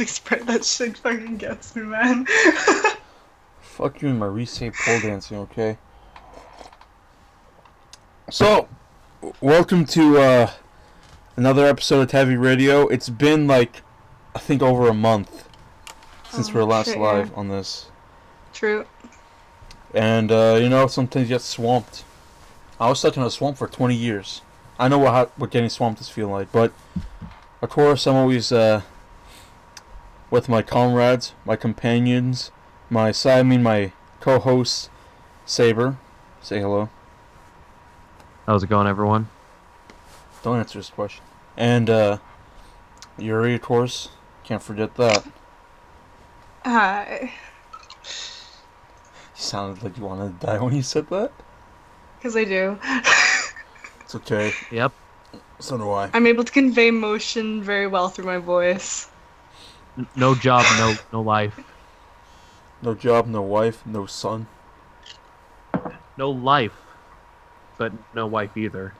spread, that shit fucking gets me, man. Fuck you and my resave pole dancing, okay? So, welcome to another episode of TaviRadio. It's been like, I think over a month since we were last live on this. True. And, sometimes you get swamped. I was stuck in a swamp for 20 years. I know what getting swamped is feeling like, but of course I'm always with my comrades, my companions, my co-host, Saber. Say hello. How's it going, everyone? Don't answer this question. And Yuri, of course. Can't forget that. Hi. You sounded like you wanted to die when you said that. Because I do. It's okay. Yep. So do I. I'm able to convey emotion very well through my voice. No job, no life. No job, no wife, no son. No life, but no wife either.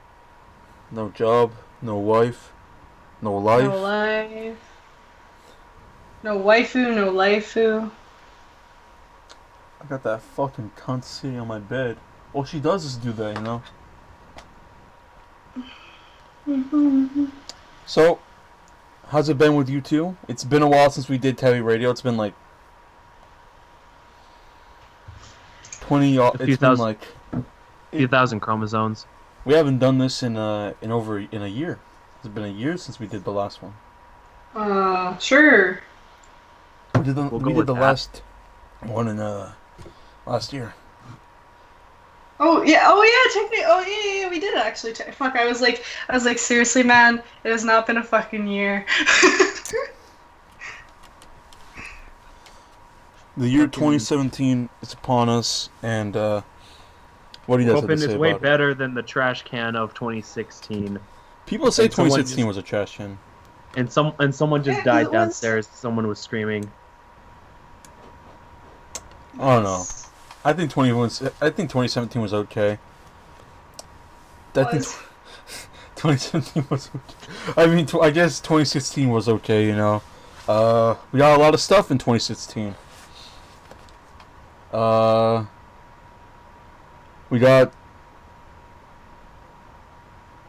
No job, no wife, no life. No life. No waifu, no laifu. I got that fucking cunt sitting on my bed. All she does is do that, you know? So, how's it been with you two? It's been a while since we did TaviRadio. It's been like 20. It's been like a few thousand chromosomes. We haven't done this in a year. It's been a year since we did the last one. Sure. We did the last one in last year. Oh yeah, technically, we did actually. Fuck, I was like, seriously, man, it has not been a fucking year. The year 2017 is upon us, and what do you guys have to say is about way it? better than the trash can of 2016. People say 2016 was a trash can. And someone just died downstairs. Someone was screaming. I don't know. I think 2017 was okay. I think 2017 was okay. I mean, I guess 2016 was okay, you know. We got a lot of stuff in 2016. We got...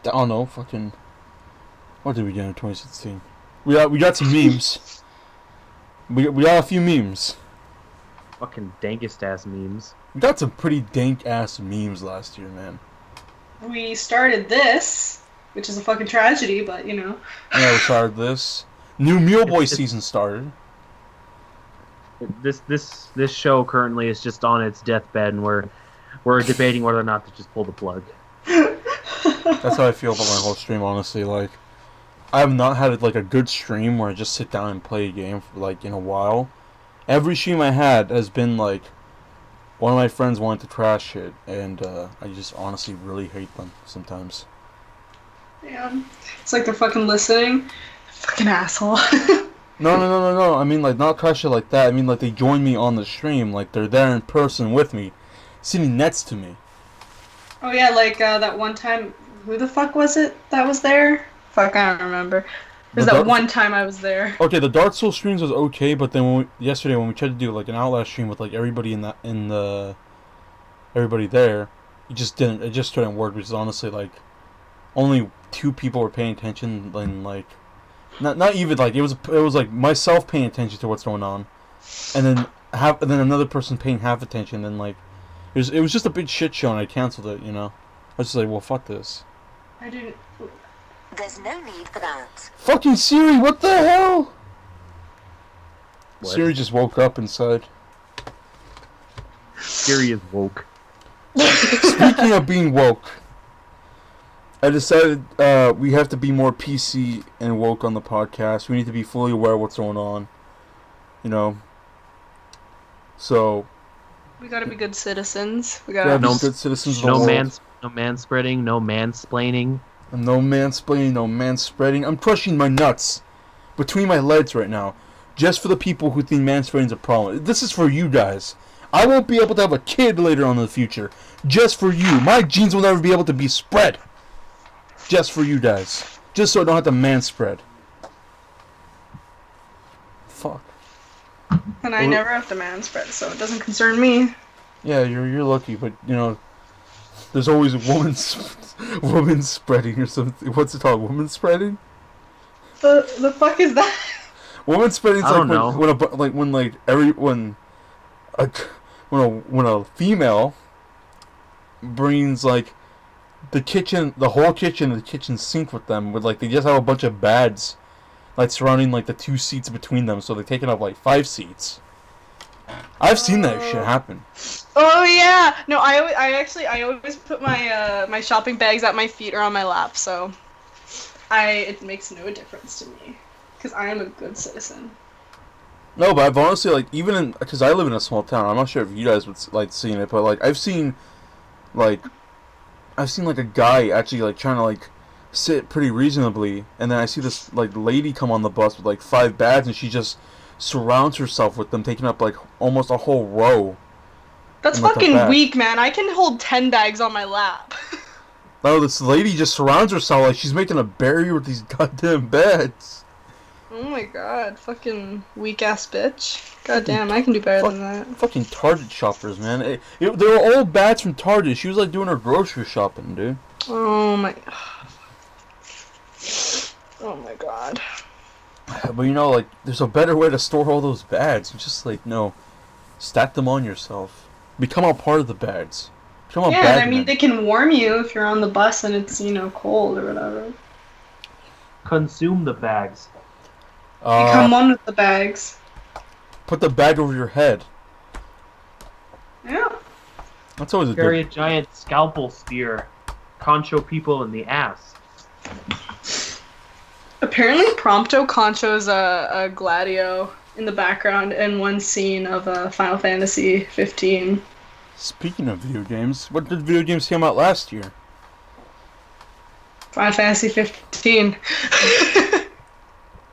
I don't know, fucking... What did we get in 2016? We got some memes. We got a few memes. Fucking dankest ass memes. We got some pretty dank ass memes last year, man. We started this, which is a fucking tragedy, but you know. Yeah, we started this. New Mule Boy season started. This show currently is just on its deathbed, and we're debating whether or not to just pull the plug. That's how I feel about my whole stream, honestly. Like, I have not had like a good stream where I just sit down and play a game for like in a while. Every stream I had has been like one of my friends wanted to trash it, and I just honestly really hate them sometimes. Yeah, it's like they're fucking listening. Fucking asshole. No. I mean, like, not trash it like that. I mean, like, they join me on the stream. Like, they're there in person with me, sitting next to me. Oh yeah, like that one time. Who the fuck was it that was there? Fuck, I don't remember. There's that one time I was there. Okay, the Dark Souls streams was okay, but then yesterday when we tried to do like an Outlast stream with like everybody everybody there, it just didn't work. Because honestly, like, only 2 people were paying attention, and like, not even like it was like myself paying attention to what's going on, and then another person paying half attention. Then like, it was just a big shit show, and I canceled it. You know, I was just like, well, fuck this. I didn't. There's no need for that. Fucking Siri, what the hell? What? Siri just woke up inside. Siri is woke. Speaking of being woke, I decided we have to be more PC and woke on the podcast. We need to be fully aware of what's going on. You know. So. We gotta be good citizens. We gotta gotta be good citizens of the No world. no manspreading, no mansplaining. No mansplaining, no manspreading. I'm crushing my nuts between my legs right now. Just for the people who think mansplaining's a problem. This is for you guys. I won't be able to have a kid later on in the future. Just for you. My genes will never be able to be spread. Just for you guys. Just so I don't have to manspread. fuck? And I never have to man spread, so it doesn't concern me. Yeah, you're lucky, but there's always a woman spreading or something. What's it called? Woman spreading? The fuck is that? Woman spreading is I like don't know. when a female brings like the whole kitchen and the kitchen sink with them, with like they just have a bunch of bads like surrounding like the 2 seats between them, so they're taking up like 5 seats. I've seen that shit happen. Oh yeah. No, I always put my my shopping bags at my feet or on my lap, so it makes no difference to me because I am a good citizen. No, but I've honestly because I live in a small town. I'm not sure if you guys would like seeing it, but like I've seen like a guy actually like trying to like sit pretty reasonably, and then I see this like lady come on the bus with like 5 bags, and she just surrounds herself with them, taking up like almost a whole row. That's fucking weak, man. I can hold 10 bags on my lap. No, this lady just surrounds herself like she's making a barrier with these goddamn bags. Oh my god, fucking weak ass bitch. God damn, I can do better than that. Fucking Target shoppers, man. They were all bags from Target. She was like doing her grocery shopping, dude. Oh my. Oh my god. But like, there's a better way to store all those bags. You just like, no, stack them on yourself. Become a part of the bags. Become a yeah, bagman. I mean, they can warm you if you're on the bus and it's, cold or whatever. Consume the bags. Become one with the bags. Put the bag over your head. Yeah. That's always a Carry good... a giant scalpel spear. Concho people in the ass. Apparently, Prompto conchos a Gladio in the background in one scene of Final Fantasy 15. Speaking of video games, what did video games come out last year? Final Fantasy 15.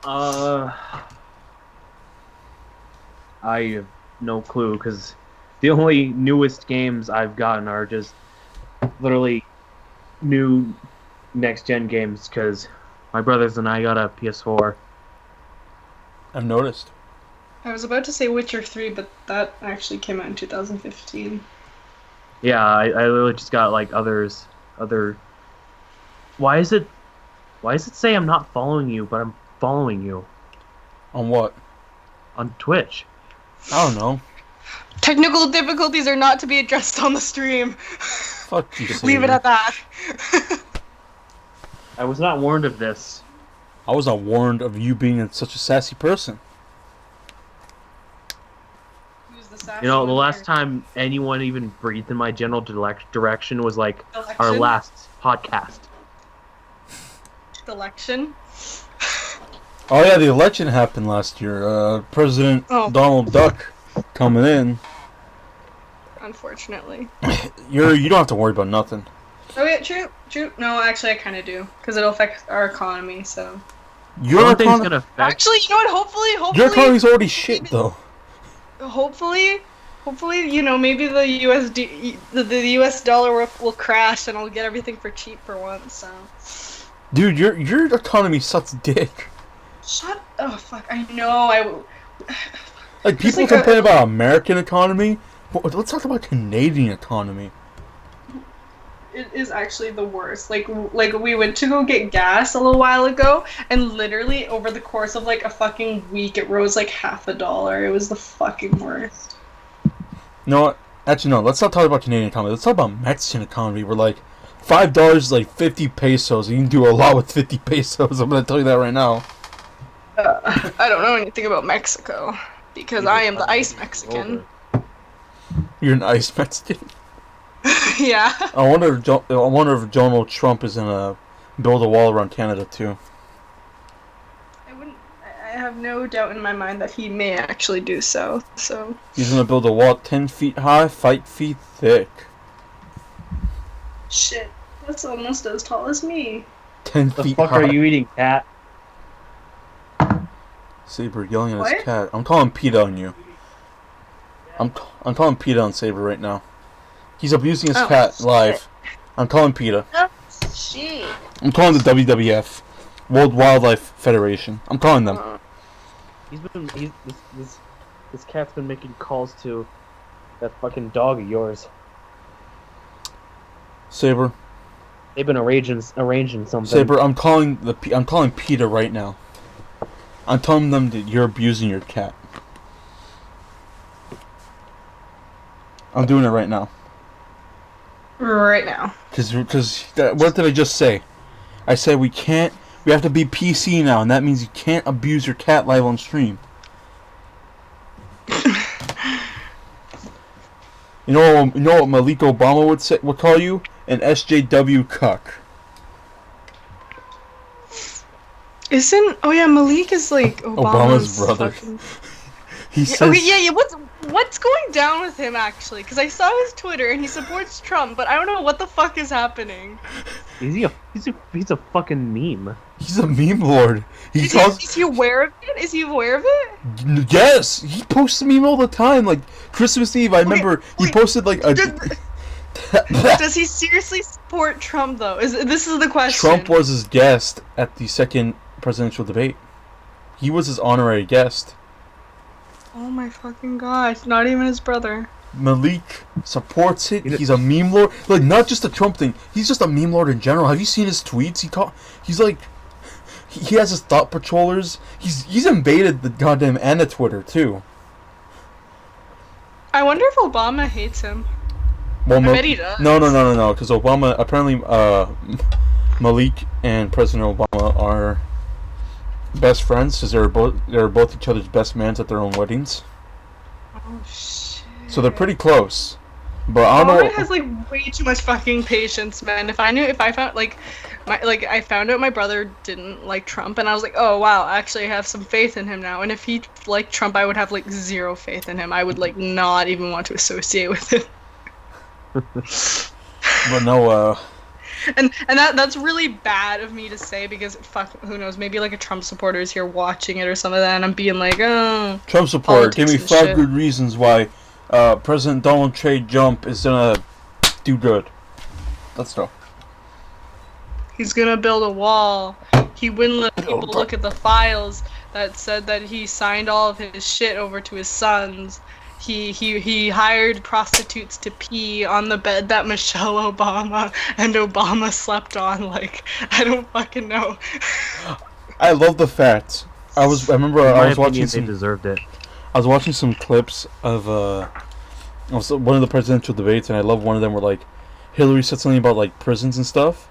I have no clue, because the only newest games I've gotten are just literally new next-gen games, because my brothers and I got a PS4. I've noticed. I was about to say Witcher 3, but that actually came out in 2015. Yeah, I literally just got like other. Why is it say I'm not following you, but I'm following you? On what? On Twitch. I don't know. Technical difficulties are not to be addressed on the stream. Fuck you, Saber. Leave it at that. I was not warned of this. I was not warned of you being such a sassy person. Who's the sassy You know, the one last here? time anyone even breathed in my general direction was like Election? our last podcast. Election? Oh yeah, the election happened last year. President Oh. Donald Duck coming in. Unfortunately. You don't have to worry about nothing. Oh yeah, true. No, actually I kind of do, because it'll affect our economy, so. Your One thing's economy, gonna affect. Actually, you know what, hopefully... your economy's already shit though. Hopefully, maybe the USD, the US dollar will crash and I'll get everything for cheap for once, so. Dude, your economy sucks dick. Oh fuck, I know, Like, people like complain about American economy. Let's talk about Canadian economy. It is actually the worst. Like we went to go get gas a little while ago, and literally over the course of like a fucking week, it rose like $50. It was the fucking worst. No, what? Actually, no. Let's not talk about Canadian economy. Let's talk about Mexican economy. We're like, $5 is like 50 pesos. You can do a lot with 50 pesos. I'm gonna tell you that right now. I don't know anything about Mexico because I am the ice Mexican. You're an ice Mexican. Yeah. I wonder if Donald Trump is gonna build a wall around Canada too. I have no doubt in my mind that he may actually do so. So. He's gonna build a wall 10 feet high, 5 feet thick. Shit, that's almost as tall as me. 10 The feet fuck high. are you eating, cat? Saber yelling at his What? cat. I'm calling PETA on you. I'm calling PETA on Saber right now. He's abusing his cat shit. live. I'm calling PETA. Oh, shit. I'm calling the WWF, World Wildlife Federation. I'm calling them. This cat's been making calls to that fucking dog of yours. Saber. They've been arranging something. Saber, I'm calling PETA right now. I'm telling them that you're abusing your cat. I'm doing it right now. Right now. Because what did I just say? I said we have to be PC now, and that means you can't abuse your cat live on stream. You know what Malik Obama would call you? An SJW cuck. Oh yeah, Malik is like Obama's brother. He says. Okay, yeah. What's going down with him actually? Because I saw his Twitter and he supports Trump, but I don't know what the fuck is happening. He's a fucking meme. He's a meme lord. Is he aware of it? Is he aware of it? Yes, he posts a meme all the time. Like Christmas Eve, I remember he posted like a. Does he seriously support Trump though? This is the question. Trump was his guest at the second presidential debate. He was his honorary guest. Oh my fucking gosh! Not even his brother. Malik supports it. He's a meme lord. Like not just the Trump thing. He's just a meme lord in general. Have you seen his tweets? He's like, he has his thought patrollers. He's invaded the goddamn and the Twitter too. I wonder if Obama hates him. Well, I bet he does. No, because Obama apparently Malik and President Obama are best friends because they're both each other's best mans at their own weddings. Oh shit. So they're pretty close. But I don't know. Obama has like way too much fucking patience, man. If I found out my brother didn't like Trump, and I was like, oh wow, actually I have some faith in him now. And if he liked Trump, I would have like zero faith in him. I would like not even want to associate with him. But no, And that's really bad of me to say because fuck, who knows? Maybe like a Trump supporter is here watching it or some of that, and I'm being like, oh. Trump supporter, give me 5 shit. good reasons why President Donald Trump is gonna do good. Let's go. He's gonna build a wall. He wouldn't let people look at the files that said that he signed all of his shit over to his sons. He hired prostitutes to pee on the bed that Michelle Obama and Obama slept on. Like, I don't fucking know. I love the fact. I was watching they deserved it. I was watching some clips of one of the presidential debates, and I love one of them where like Hillary said something about like prisons and stuff.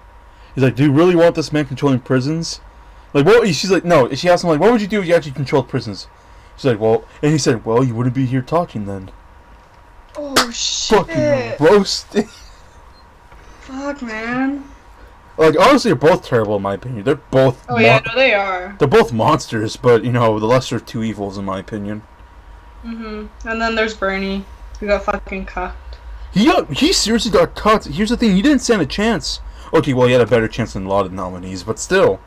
He's like, "Do you really want this man controlling prisons?" Like, what? She's like, "No." She asked him like, "What would you do if you actually controlled prisons?" She's like, "Well," and he said, "Well, you wouldn't be here talking then." Oh shit! Fucking roasting. Fuck, man. Like, honestly, they're both terrible in my opinion. They're both. Oh yeah, no, they are. They're both monsters, but you know, the lesser of two evils in my opinion. And then there's Bernie, who got fucking cucked. He seriously got cut. Here's the thing: he didn't stand a chance. Okay, well, he had a better chance than a lot of nominees, but still.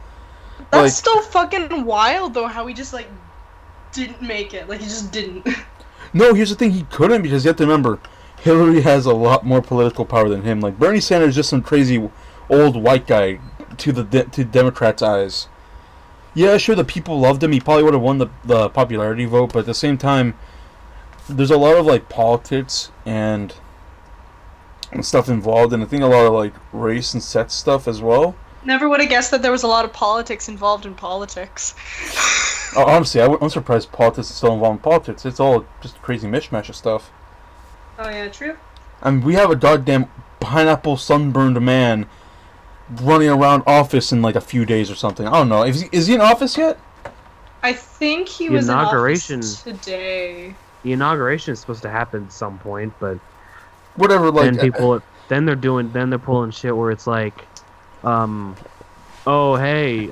That's still fucking wild, though. How he just like didn't make it. Like he just didn't. No, here's the thing: he couldn't because you have to remember, Hillary has a lot more political power than him. Like Bernie Sanders is just some crazy old white guy to Democrats' eyes. Yeah, sure, the people loved him. He probably would have won the popularity vote, but at the same time, there's a lot of like politics and stuff involved, and I think a lot of like race and sex stuff as well. Never would have guessed that there was a lot of politics involved in politics. Honestly, I'm surprised politics is still involved in politics. It's all just crazy mishmash of stuff. Oh yeah, true. I mean, we have a goddamn pineapple sunburned man running around office in like a few days or something. I don't know. Is he in office yet? I think he was inauguration in office today. The inauguration is supposed to happen at some point, but whatever. Like then they're pulling shit where it's like, oh hey,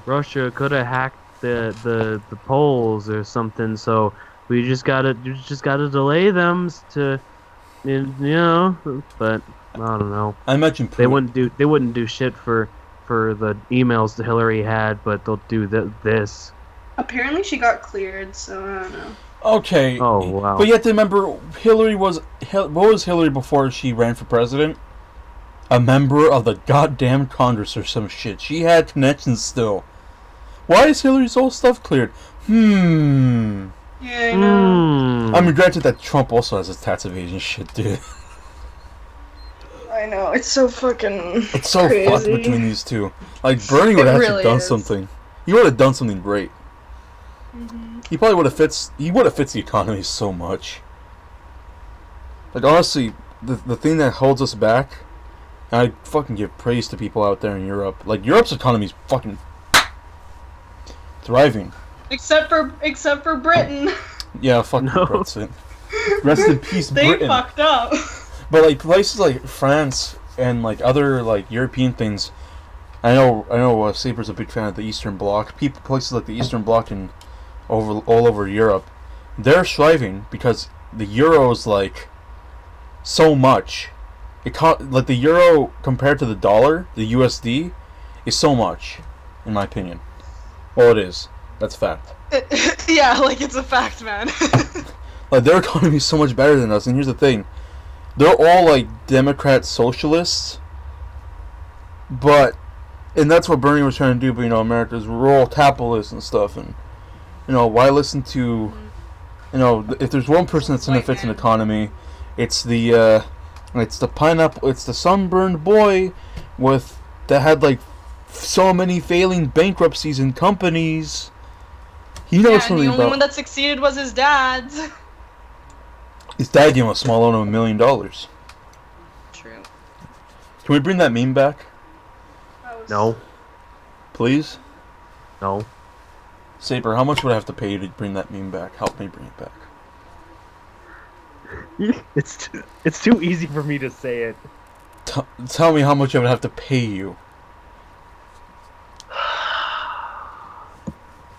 Russia could have hacked the polls or something, so we just gotta delay them to, you know. But I don't know. I imagine they wouldn't do shit for the emails that Hillary had, but they'll do this. Apparently she got cleared, so I don't know. Okay. Oh wow. But you have to remember, what was Hillary before she ran for president? A member of the goddamn Congress or some shit. She had connections still. Why is Hillary's old stuff cleared? Hmm. Yeah, I know. I mean, granted that Trump also has his tax evasion shit, dude. I know. It's so fucking It's so crazy. fucked between these two. Like, Bernie would It have actually really done is. something. He would have done something great. Mm-hmm. He probably would have fixed. He would have fixed the economy so much. Like, honestly, the thing that holds us back, and I fucking give praise to people out there in Europe. Like, Europe's economy is fucking thriving. Except for Britain. Yeah, fuck No. Brexit. Rest in peace, They Britain. fucked up. But like places like France and like other like European things, I know. Saber's a big fan of the Eastern Bloc. Places like the Eastern Bloc and all over Europe, they're thriving because the euro's like so much. Like the euro compared to the dollar, the USD, is so much, in my opinion. Well, it is. That's fact. Yeah, like it's a fact, man. Like their economy is so much better than us. And here's the thing. They're all like Democrat socialists, and that's what Bernie was trying to do. But America's rural capitalists and stuff, and why listen to, if there's one person that's gonna White fix an man. economy, it's the pineapple, it's the sunburned boy, that had like so many failing bankruptcies and companies. He knows Yeah, and something the only about. one that succeeded was his dad's. His dad gave him a small loan of $1 million. Can True. we bring that meme back, No. please? No. Saber, how much would I have to pay you to bring that meme back? Help me bring it back. It's too easy for me to say it. Tell me how much I would have to pay you.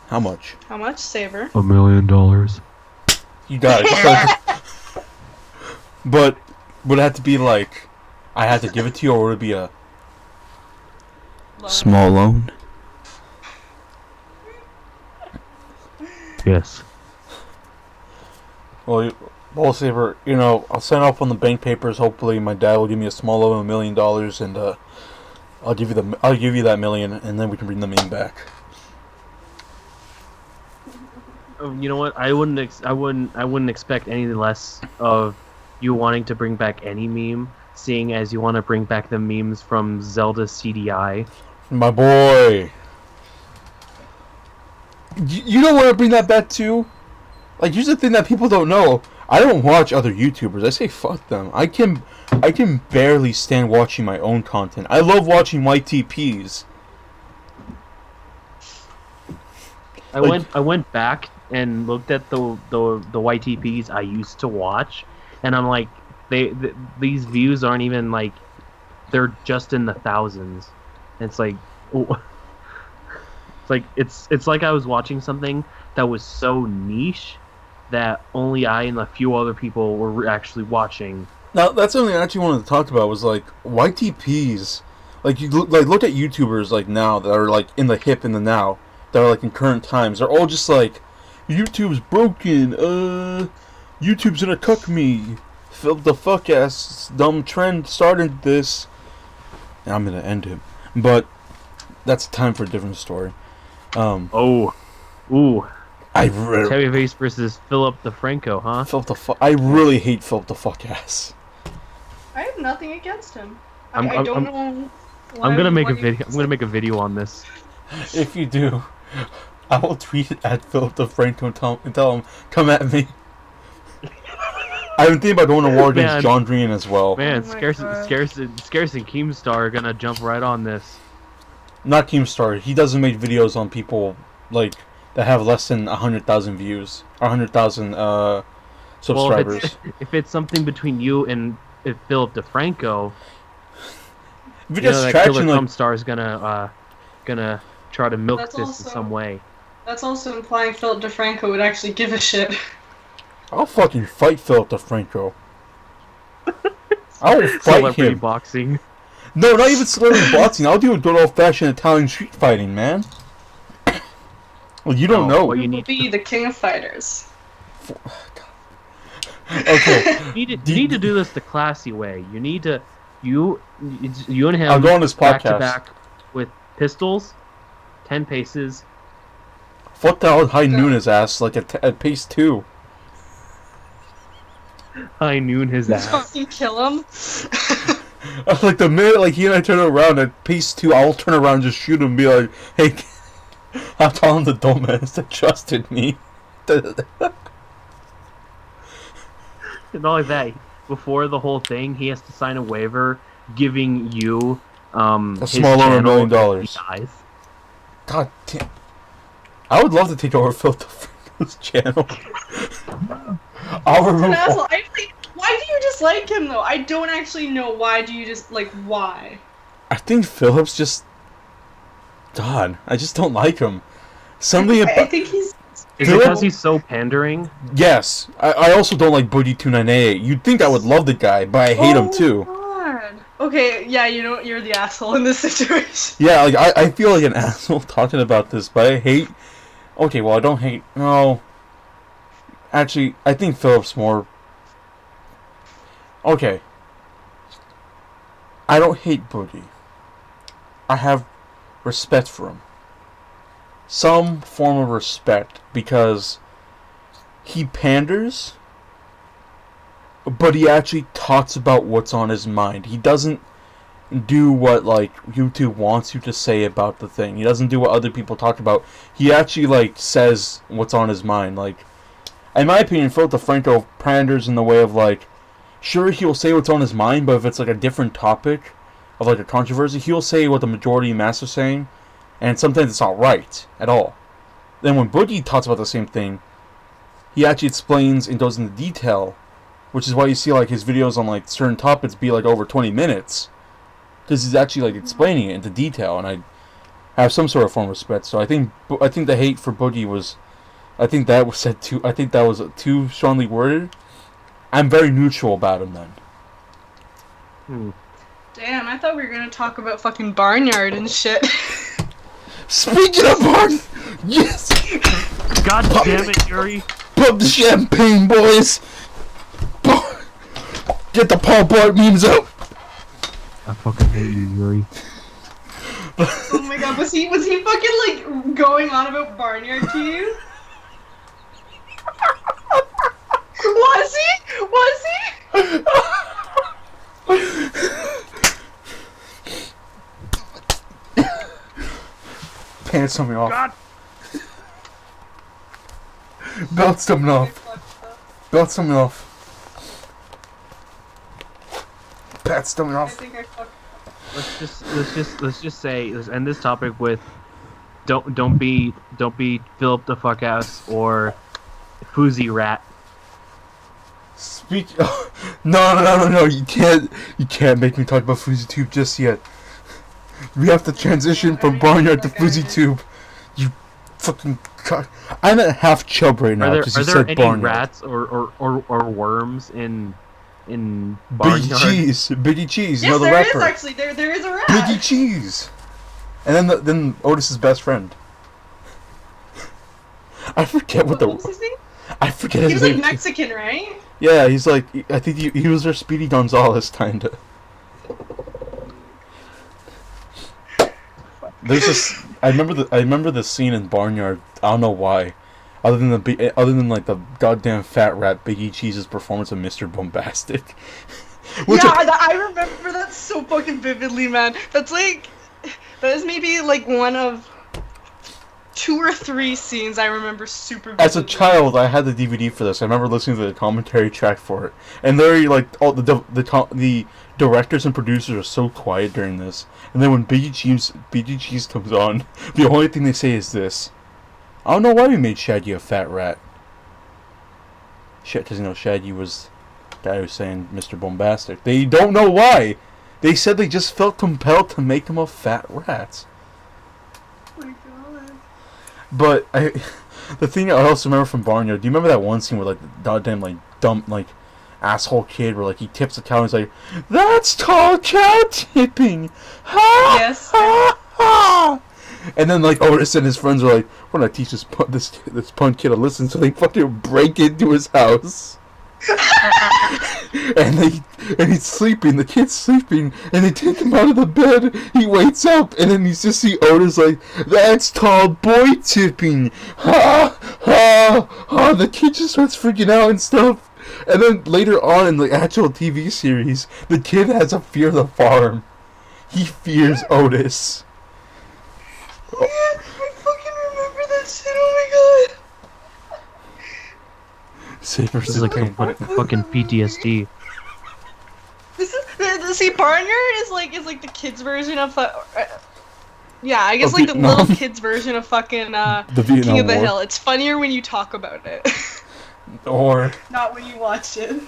How much? How much, Saber? $1 million. You got it. But would it have to be like I had to give it to you, or would it be a Loan. small loan? Yes. Well, Saber, I'll sign off on the bank papers. Hopefully, my dad will give me a small loan of $1 million, and I'll give you that million, and then we can bring the meme back. You know what? I wouldn't expect any less of you wanting to bring back any meme, seeing as you want to bring back the memes from Zelda CDI. My boy. You don't want to bring that back too? Like, here's the thing that people don't know. I don't watch other YouTubers. I say fuck them. I can barely stand watching my own content. I love watching YTPs. I went back and looked at the YTPs I used to watch, and I'm like, these views aren't even like, they're just in the thousands. And it's like, it's like I was watching something that was so niche that only I and a few other people were actually watching. Now, that's something I actually wanted to talk about, was like YTPs. Like, look at YouTubers like now that are like in the hip and the now, that are like in current times. They're all just like, YouTube's broken. YouTube's gonna cuck me. The fuck ass dumb trend started this. And I'm gonna end him. But that's time for a different story. Taviface versus Philip DeFranco, huh? I really hate Philip the fuck ass. I have nothing against him. I'm don't know. I'm gonna make a video. I'm gonna make a video on this. If you do, I will tweet at Philip DeFranco and tell him, come at me. I've been thinking about going to war against John Green as well. Man, Oh my Scarce God. and Keemstar are gonna jump right on this. Not Keemstar. He doesn't make videos on people like that have less than 100,000 views or 100,000 subscribers. Well, if it's something between you and Philip DeFranco, If it you know gets that traction, Killer like, Cumstar is gonna try to milk That's this also- in some way. That's also implying Philip DeFranco would actually give a shit. I'll fucking fight Philip DeFranco. I will fight Celebrity him. boxing. No, not even celebrity boxing. I'll do a good old-fashioned Italian street fighting, man. Well, you don't know. What you He will need, be the king of fighters. Okay. you need to do this the classy way. You need to you and him. I'll go on this back to podcast. back with pistols, 10 paces, Fucked out High Noon his ass like at pace 2. High Noon his Let's ass. fucking kill him. Like the minute like he and I turn around at pace 2, I'll turn around and just shoot him and be like, hey, I'm telling the dumbass that trusted me. Not only that, before the whole thing, he has to sign a waiver giving you a his small over $1 channel million. if he dies. God damn. I would love to take over Phil DeFranco's channel. I'll He's an remove asshole. Why do you dislike him though? I don't actually know why. Do you just like why? I think Philip's just... God, I just don't like him. Something I about... think he's. Is it because he's so pandering? Yes. I also don't like Boogie298. You'd think I would love the guy, but I hate him too. God. Okay, yeah, you know you're the asshole in this situation. Yeah, like, I feel like an asshole talking about this, but I hate... Okay, well, I don't hate... No. Actually, I think Philip's more... Okay. I don't hate Boogie. I have respect for him. Some form of respect, because he panders, but he actually talks about what's on his mind. He doesn't do what, like, YouTube wants you to say about the thing. He doesn't do what other people talk about. He actually, like, says what's on his mind. Like, in my opinion, Phil DeFranco panders in the way of, like, sure, he'll say what's on his mind, but if it's, like, a different topic of, like, a controversy, he'll say what the majority of mass are saying, and sometimes it's not right at all. Then when Boogie talks about the same thing, he actually explains and goes into detail, which is why you see, like, his videos on, like, certain topics be, like, over 20 minutes. Because he's actually, like, explaining it into detail, and I have some sort of form of respect. So I think the hate for Boogie was... I think that was said too... I think that was too strongly worded. I'm very neutral about him, then. Damn, I thought we were gonna talk about fucking Barnyard and shit. Speaking of Barnyard... Yes! God damn it, Yuri! Pump the champagne, boys! Get the Paul Blart memes out! I fucking hate you, Yuri. Oh my god, was he fucking like going on about Barnyard to you? Was he? Was he? Pants something off. God! Belt something off. Belt something off. Pat something I off. think I fucked. Let's just say let's end this topic with don't be Philip the fuck ass or Foozy Rat. Speak. Oh, no! You can't make me talk about FoozyTube just yet. We have to transition from Barnyard to FoozyTube. You fucking. I'm at half chub right now because you Are there said any Barnyard. rats or worms in Biggie Barnyard? Cheese, Biggie Cheese, you Yes, know the there rapper. is actually. There is a rat. Biggie Cheese, and then Otis's best friend. I forget what What was his name? I forget He his was like name. Mexican, right? Yeah, he's like, I think he was their Speedy Gonzalez, kinda. There's this. I remember the scene in Barnyard. I don't know why, other than like the goddamn fat rat Biggie Cheese's performance of Mr. Bombastic. Which I remember that so fucking vividly, man. That is maybe like one of 2 or 3 scenes I remember super vividly. as a child, I had the DVD for this. I remember listening to the commentary track for it, and they're like, all the directors and producers are so quiet during this. And then when Biggie Cheese comes on, the only thing they say is this: "I don't know why we made Shaggy a fat rat." Shit, because Shaggy was the guy who was saying Mr. Bombastic. They don't know why. They said they just felt compelled to make him a fat rat. Oh my god. But the thing I also remember from Barnyard, do you remember that one scene where like the goddamn like dumb like asshole kid where like he tips the cow and he's like, "That's tall cow tipping." Ha! Yes. Ha! Ha! And then like Otis and his friends are like, "We're gonna teach this punk kid a lesson," so they fucking break into his house. and he's sleeping. The kid's sleeping, and they take him out of the bed. He wakes up, and then you just see Otis like, "That's called boy tipping." Ha ha ha! The kid just starts freaking out and stuff. And then later on in the actual TV series, the kid has a fear of the farm. He fears Otis. Oh, yeah, I fucking remember that shit. Oh my god. This is like fucking PTSD. This is see, Partner is like the kids version of yeah, I guess like the little kids version of fucking the Vietnam King of the War. Hill. It's funnier when you talk about it, Or not when you watch it.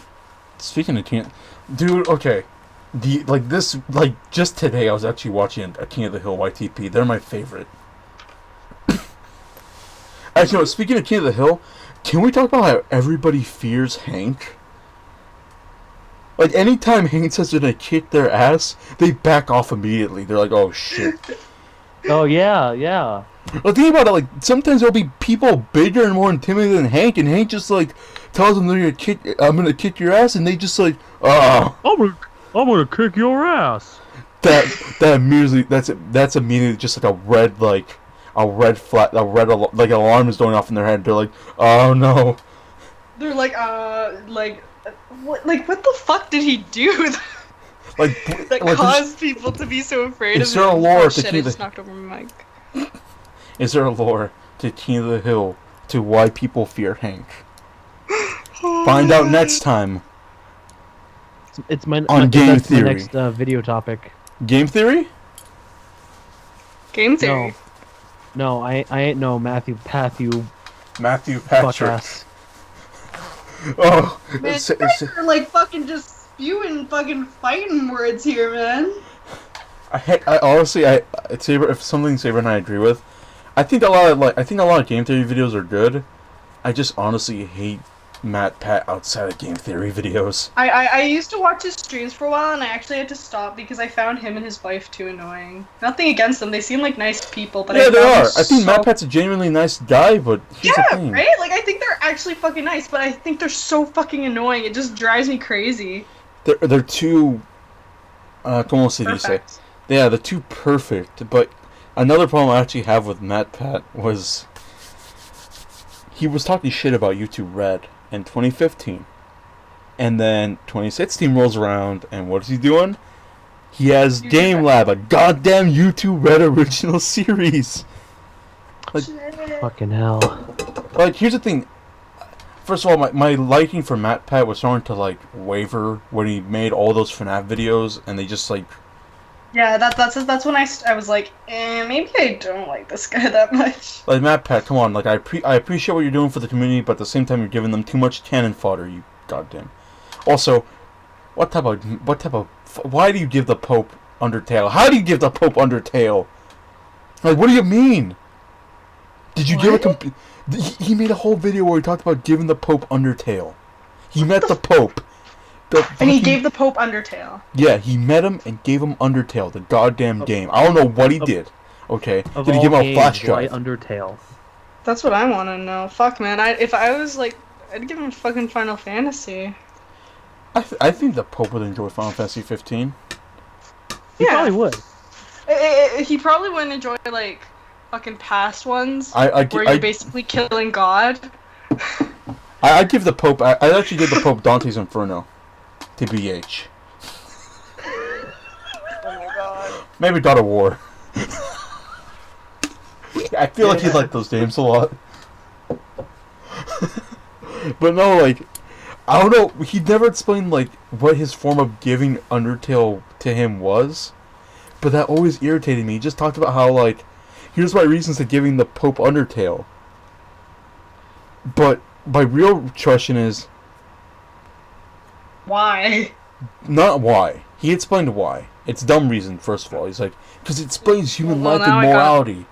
speaking of King, dude, okay, just today I was actually watching a King of the Hill YTP. They're my favorite. Actually, no, speaking of King of the Hill, can we talk about how everybody fears Hank? Like, anytime Hank says they're gonna kick their ass, they back off immediately. They're like, oh shit. Oh yeah. Well, think about it, like, sometimes there'll be people bigger and more intimidating than Hank, and Hank just, like, tells them I'm gonna kick your ass, and they just, like, I'm gonna kick your ass. That immediately, that's immediately just like a red alarm is going off in their head. They're like, oh no. They're like, what the fuck did he do that caused people to be so afraid of him? Is there a lore Oh to shit, King I of just the... knocked over my mic. Is there a lore to King of the Hill to why people fear Hank? Find out next time. It's on that's Game my Theory. next video topic. Game Theory? Game Theory. No, I ain't no Matthew Patrick. fuck ass. Oh, Man, you guys are like fucking just spewing fucking fighting words here, man. I honestly, Saber, if something Saber and I agree with, I think a lot of Game Theory videos are good. I just honestly hate Matt Pat outside of Game Theory videos. I used to watch his streams for a while, and I actually had to stop because I found him and his wife too annoying. Nothing against them; they seem like nice people, but yeah, they are. I think Matt Pat's a genuinely nice guy, but here's the thing. Right? Like, I think they're actually fucking nice, but I think they're so fucking annoying. It just drives me crazy. They're too. Como se dice? Yeah, they're too perfect. But another problem I actually have with Matt Pat was he was talking shit about YouTube Red in 2015. And then 2016 rolls around, and what is he doing? He has Game Lab, a goddamn YouTube Red original series. Like, fucking hell. Like, here's the thing. First of all, my liking for Matt Pat was starting to, like, waver when he made all those FNAF videos, and they just, like... Yeah, that's when I was like, maybe I don't like this guy that much. Like, Matt Pat, come on, like, I appreciate what you're doing for the community, but at the same time you're giving them too much cannon fodder, you goddamn. Also, why do you give the Pope Undertale? How do you give the Pope Undertale? Like, what do you mean? Did you give he made a whole video where he talked about giving the Pope Undertale. He met the Pope. And he gave the Pope Undertale. Yeah, he met him and gave him Undertale, the goddamn game. I don't know what he did. Okay, did he give him a flash drive? Undertale. That's what I want to know. Fuck, man. If I was like, I'd give him fucking Final Fantasy. I think the Pope would enjoy Final Fantasy 15. He probably would. He probably wouldn't enjoy like fucking past ones where you're basically killing God. I give the Pope. I actually give the Pope Dante's Inferno. TBH. Oh my god. Maybe God of War. I feel like he liked those games a lot. But no, like, I don't know. He never explained like what his form of giving Undertale to him was. But that always irritated me. He just talked about how like, here's my reasons to giving the Pope Undertale. But my real question is, why? not why. He explained why. It's dumb reason, first of all. He's like, because it explains human life and morality.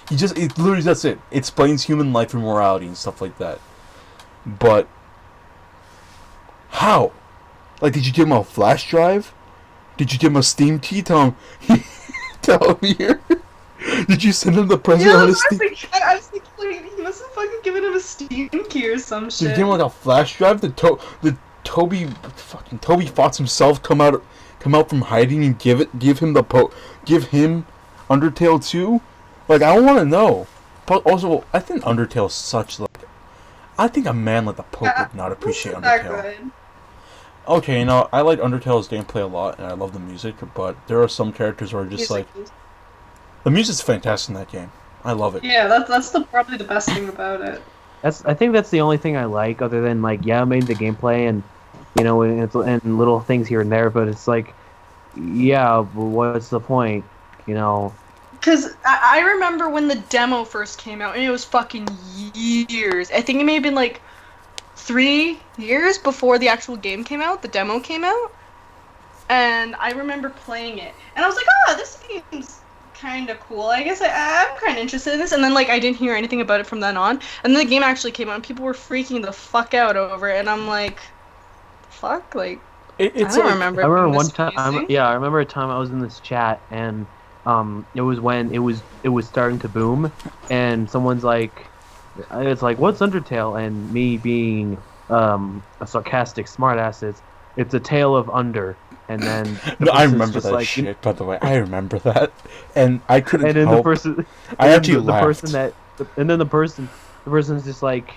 It literally, that's it. It explains human life and morality and stuff like that. But, how? Like, did you give him a flash drive? Did you give him a Steam key? Tell him here? Did you send him the present on his Steam? I was thinking, like, he must have fucking given him a Steam key or some shit. Did you give him like a flash drive? Toby Fox himself come out from hiding and give him Undertale 2? Like, I want to know. But also, I think Undertale's such, like, I think a man like the Pope would not appreciate Undertale. Good. Okay, I like Undertale's gameplay a lot, and I love the music, but there are some characters who are just the music's fantastic in that game. I love it. Yeah, that's probably the best thing about it. I think that's the only thing I like, other than like maybe the gameplay and and little things here and there. But it's like, yeah, what's the point? Because I remember when the demo first came out, and it was fucking years. I think it may have been like 3 years before the actual game came out. The demo came out, and I remember playing it, and I was like, oh, this game's kind of cool. I guess I'm kind of interested in this. And then like I didn't hear anything about it from then on. And then the game actually came out, and people were freaking the fuck out over it. And I'm like, fuck, like I don't remember. I remember one time. I remember a time I was in this chat, and it was when it was starting to boom, and someone's like, it's like, what's Undertale? And me being a sarcastic smartass, it's a tale of Under. And then I remember that shit. By the way, I remember that, and I couldn't. And then help. The person's just like,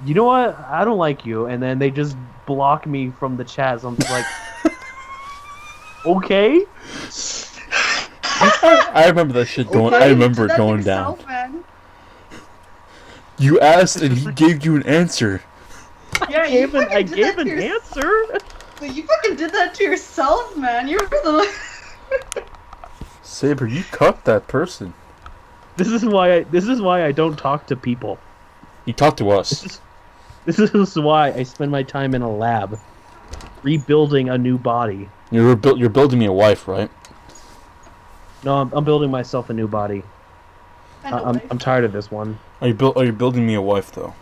you know what? I don't like you, and then they just block me from the chat. So I'm just like, okay. I remember that shit going. I remember it going down. Man. You asked, and he gave you an answer. Yeah, I gave an answer. But you fucking did that to yourself, man. You were the Saber, you cut that person. This is why I don't talk to people. You talk to us. This is why I spend my time in a lab, rebuilding a new body. You're building me a wife, right? No, I'm building myself a new body. I'm tired of this one. Are you building me a wife though?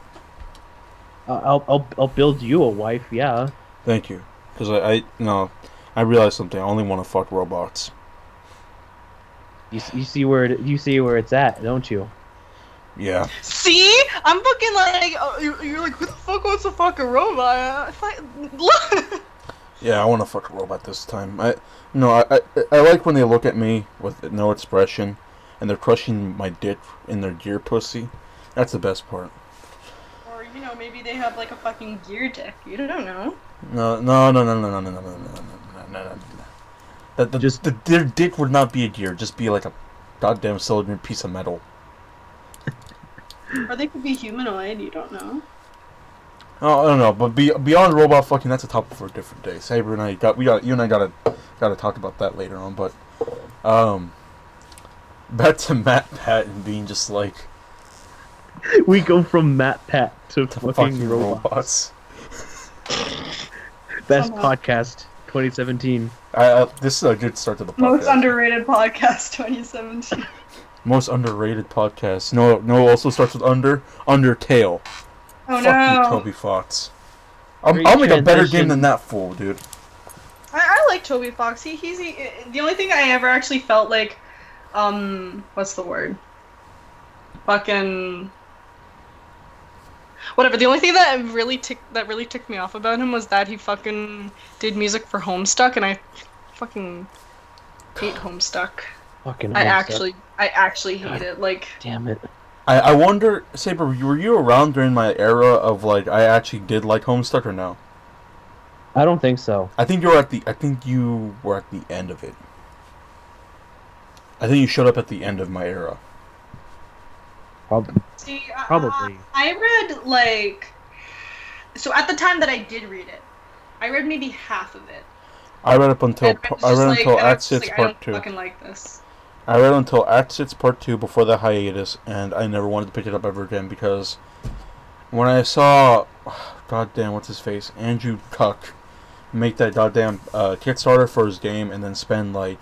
I'll build you a wife, yeah. Thank you. Because I realized something. I only want to fuck robots. You see where it's at, don't you? Yeah. See, I'm fucking like, you're like, who the fuck wants to fuck a robot? Yeah, I want to fuck a robot this time. I like when they look at me with no expression, and they're crushing my dick in their gear pussy. That's the best part. Or maybe they have like a fucking gear dick. You don't know. No. Their dick would not be a gear, just be like a goddamn cylinder piece of metal. Or they could be humanoid, you don't know. Oh, I don't know, but beyond robot fucking, that's a topic for a different day. Saber and I you and I gotta talk about that later on, but back to Matt Patton being just like, we go from Matt Pat to fucking robots. Best podcast 2017. This is a good start to the podcast. Most underrated podcast 2017. Most underrated podcast. No, also starts with Undertale. Oh, Fuck no. you, Toby Fox. I'll make a better game than that fool, dude. I like Toby Fox. He's the only thing I ever actually felt like, what's the word? Fucking... Whatever. The only thing that really ticked me off about him was that he fucking did music for Homestuck, and I fucking hate Homestuck. I actually hate it. Like, damn it. I wonder, Saber, were you around during my era of like I actually did like Homestuck or no? I don't think so. I think you were at the end of it. I think you showed up at the end of my era. Probably. See, Probably. I read like, so at the time that I did read it, I read maybe half of it. I read until Act 6 Part 2. I don't fucking like this. I read until Act 6 Part 2 before the hiatus, and I never wanted to pick it up ever again because when I saw, goddamn, what's his face, Andrew Cuck, make that goddamn Kickstarter for his game and then spend like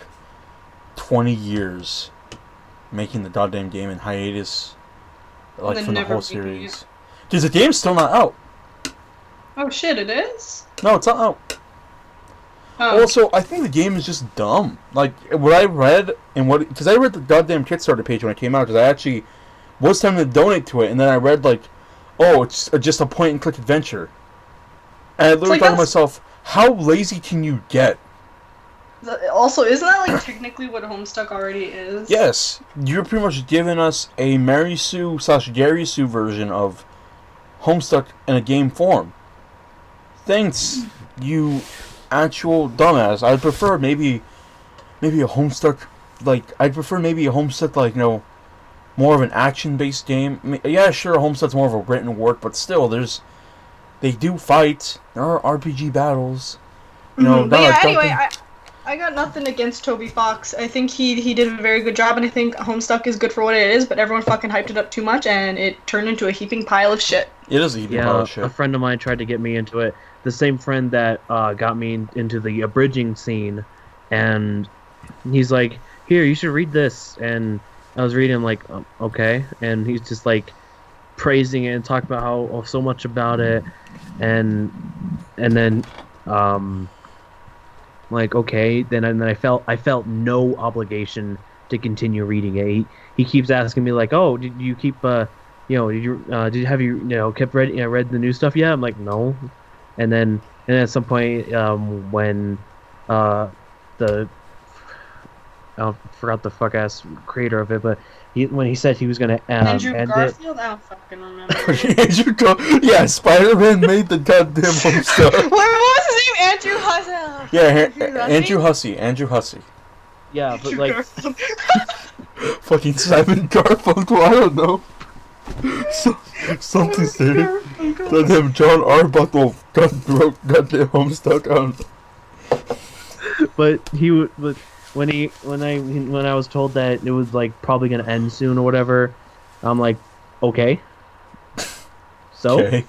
20 years making the goddamn game in hiatus, like from the whole series. Dude, the game's still not out. Oh shit, it is? No, it's not out. Also, I think the game is just dumb. Like, what I read, and because I read the goddamn Kickstarter page when it came out, because I actually was time to donate to it, and then I read, like, oh, it's just a point-and-click adventure. And I literally like thought to that's- myself, how lazy can you get? Also, isn't that like technically what Homestuck already is? Yes, you're pretty much giving us a Mary Sue / Gary Sue version of Homestuck in a game form. Thanks, you actual dumbass. I'd prefer maybe a Homestuck, like, I'd prefer maybe a Homestuck, like, more of an action-based game. Yeah, sure, Homestuck's more of a written work, but still, they do fight. There are RPG battles. But yeah, anyway, I got nothing against Toby Fox. I think he did a very good job, and I think Homestuck is good for what it is, but everyone fucking hyped it up too much, and it turned into a heaping pile of shit. It is a heaping pile of shit. A friend of mine tried to get me into it. The same friend that got me into the abridging scene, and he's like, "Here, you should read this." And I was reading, like, okay, and he's just like praising it and talking about how so much about it, and then like, okay, then I felt no obligation to continue reading it. He keeps asking me, like, "Oh, did you keep have you kept read the new stuff yet?" I'm like, "No." And then at some point, when the I forgot the fuck ass creator of it, but when he said he was gonna Andrew end Garfield? I don't fucking remember. Yeah, Spider-Man made the goddamn Homestuck. What was his name? Andrew Hussey. Yeah, Andrew Hussey. Yeah, but like, fucking Simon Garfunkel, I don't know. Something's there. Goddamn John Arbuckle wrote goddamn Homestuck on. But when I was told that it was like probably gonna end soon or whatever, I'm like, okay. So. Okay.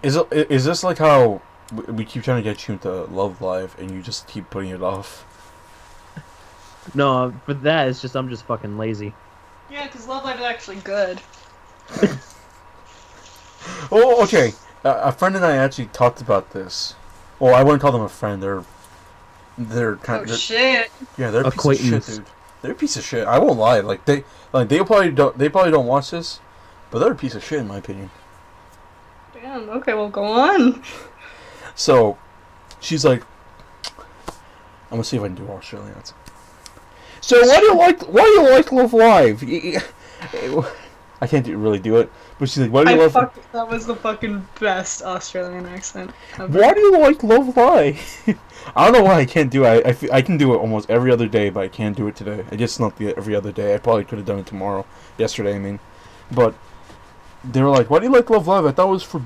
Is this like how we keep trying to get you into Love Live and you just keep putting it off? No, for that it's just I'm just fucking lazy. Yeah, because Love Live is actually good. Oh, okay. A friend and I actually talked about this. Well, I wouldn't call them a friend. They're kind of shit. Yeah, they're a piece of shit, dude. They're a piece of shit. I won't lie. They probably don't watch this, but they're a piece of shit in my opinion. Damn. Okay, well, go on. So, she's like, I'm gonna see if I can do Australian accent. So, why do you like Love Live? I can't really do it, but she's like, why do you love? That was the fucking best Australian accent ever. Why do you like Love Live? I don't know why I can't do it. I can do it almost every other day, but I can't do it today. I guess not every other day. I probably could have done it yesterday. I mean, but they were like, "Why do you like Love Live?" I thought it was for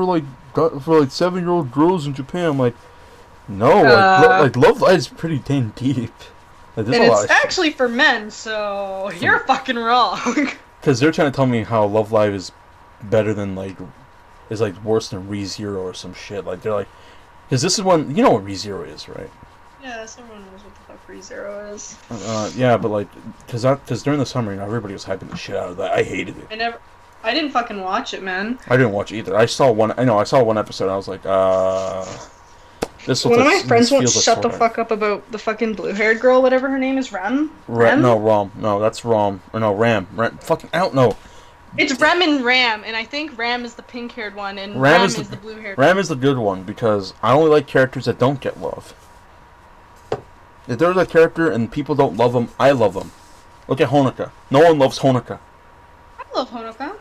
like 7-year-old girls in Japan. I'm like, no, like Love Live is pretty dang deep. Like, and it's actually for men, so you're fucking wrong. Because they're trying to tell me how Love Live is better than is worse than ReZero or some shit. Like they're like, because this is one, you know what ReZero is, right? Yeah, everyone knows what the fuck ReZero is. Yeah, but because during the summer, everybody was hyping the shit out of that. I hated it. I didn't fucking watch it, man. I didn't watch it either. I saw one episode. I was like, this. One of my friends won't shut the fuck up about the fucking blue-haired girl, whatever her name is, Rem. No, Rom. No, that's Rom. Or no, Ram. Fucking, I don't know. It's Rem and Ram, and I think Ram is the pink-haired one, and Ram is the blue-haired one. Ram is the good one, because I only like characters that don't get love. If there's a character and people don't love them, I love them. Look at Honoka. No one loves Honoka. I love Honoka.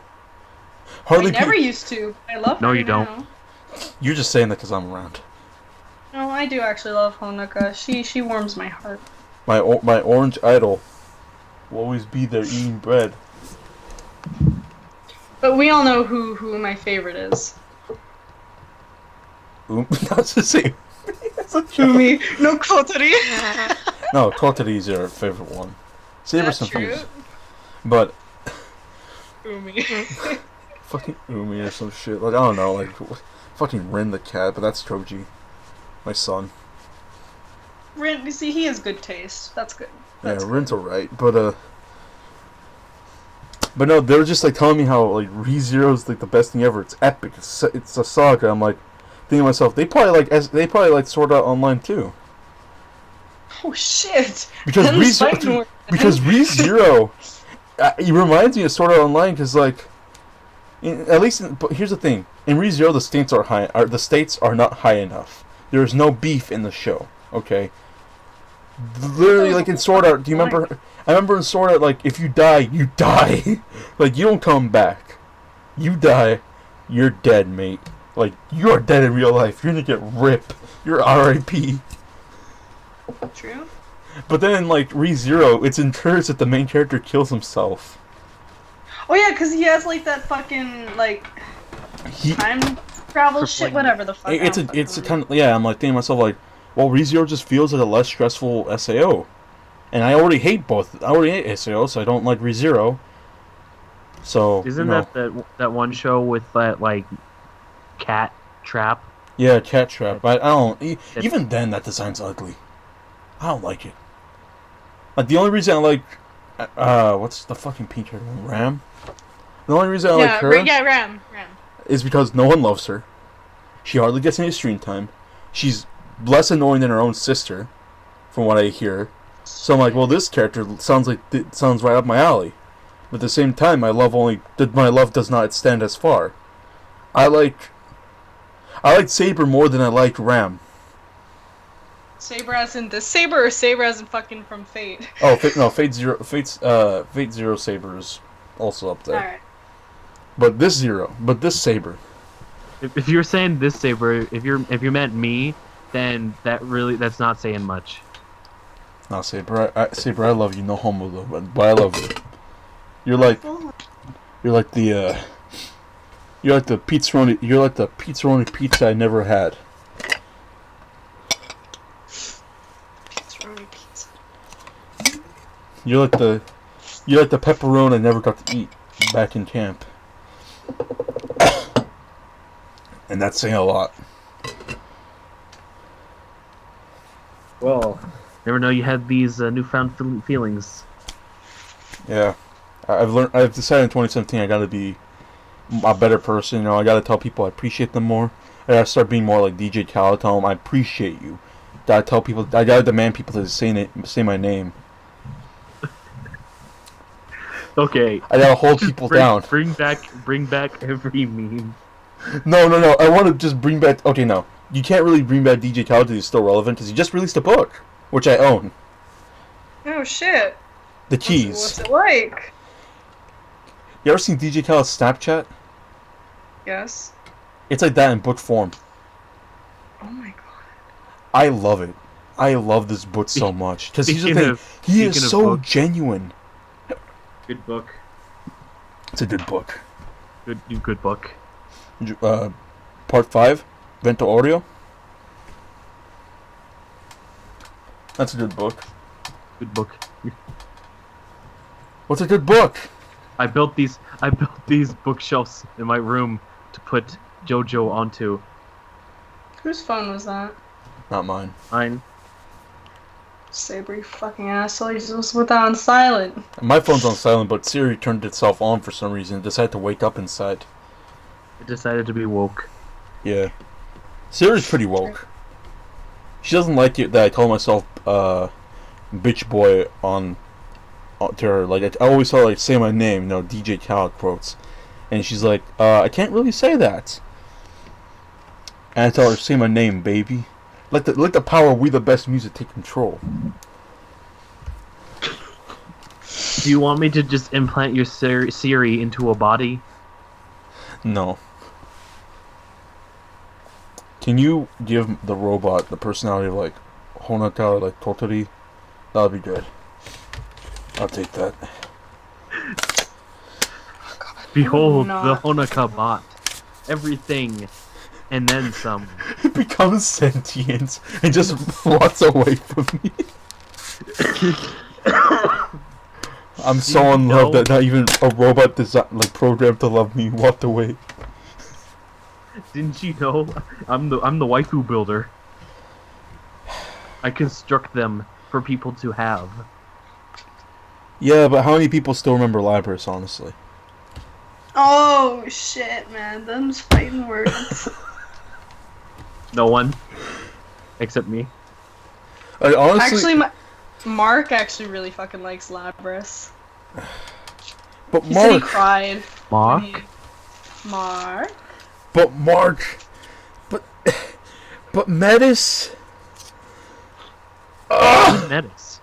I never used to. I love her. No, you now. don't. You're just saying that because I'm around. No, I do actually love Honoka. She warms my heart. My orange idol will always be there eating bread. But we all know who my favorite is. That's the same. Umi no Kotori. No, Kotori is your favorite one. Saber some true. things. But Umi. fucking Umi or some shit. Like, I don't know, fucking Rin the cat, but that's Koji. My son. Rin, you see, he has good taste. That's good. Yeah, Rin's alright, but no, they were just telling me how ReZero's the best thing ever. It's epic. It's a saga. I'm thinking to myself, they probably like Sword Art Online too. Oh shit! Because ReZero, it reminds me of Sword Art Online because But here's the thing: in ReZero, the stakes are not high enough. There is no beef in the show. Okay. Literally, like in Sword Art, do you remember? I remember in Sword Art, like if you die, you die. Like you don't come back. You die, you're dead, mate. Like you are dead in real life. You're gonna get ripped. You're R.I.P. True. But then in like ReZero, it's encouraged that the main character kills himself. Oh yeah, because he has like that fucking like time travel shit, whatever the fuck. It's a kind of, yeah. I'm like thinking to myself like, well, ReZero just feels like a less stressful SAO, and I already hate both. I already hate SAO, so I don't like ReZero. So isn't that one show with that like cat trap? Yeah, cat trap. But I don't. Even then, that design's ugly. I don't like it. Like the only reason I like, what's the fucking pink haired one? Ram. The only reason I like her, Ram, is because no one loves her. She hardly gets any screen time. She's less annoying than her own sister, from what I hear. So I'm like, well, this character sounds right up my alley. But at the same time, my love does not extend as far. I like Saber more than I like Ram. Saber as in this Saber, or Saber as in fucking from Fate? Oh, Fate Zero Saber is also up there. Alright. But this Saber. If you're saying this Saber, if you meant me, then that's not saying much. No, Saber, Saber, I love you, no homo though, but I love you. You're like the pizzaroni pizza I never had. Pizzaroni pizza. You're like the pepperoni I never got to eat back in camp. And that's saying a lot. Well, never know you had these newfound feelings. Yeah. I've decided in 2017 I gotta be a better person. You know, I gotta tell people I appreciate them more. I gotta start being more like DJ Khaled. Tell them I appreciate you. I gotta demand people to say my name. Okay. I gotta hold people down. Bring back every meme. No. I want to just bring back. Okay, no, you can't really bring back DJ Khaled because he's still relevant because he just released a book, which I own. Oh shit. The Keys. What's it like? You ever seen DJ Khaled's Snapchat? Yes. It's like that in book form. Oh my god. I love it. I love this book so much because he's the thing. He is so genuine. Good book. It's a good book. Good book. Part 5, Vento Oreo. That's a good book. Good book. What's a good book? I built these bookshelves in my room to put JoJo onto. Whose phone was that? Not mine. Mine. Saber, you fucking asshole. You just put that on silent. My phone's on silent, but Siri turned itself on for some reason. It decided to wake up inside. It decided to be woke. Yeah. Siri's pretty woke. She doesn't like it that I call myself bitch boy to her. Like I always tell her, like, say my name, DJ Khaled quotes. And she's like, I can't really say that. And I tell her, say my name, baby. Let the power of We the Best music take control. Do you want me to just implant your Siri into a body? No. Can you give the robot the personality of like Honaka or like Totori? That would be good. I'll take that. Behold the Honaka bot. Everything and then some. It becomes sentient and just floats away from me. I'm so in love that not even a robot programmed to love me walked away. Didn't you know I'm the waifu builder? I construct them for people to have. Yeah, but how many people still remember Labris, honestly? Oh shit, man, them's fighting words. No one, except me. Honestly, Actually, Mark actually really fucking likes Labris. But He said he Mark, cried. Mark? Mark. But Mark, but Metis. Metis.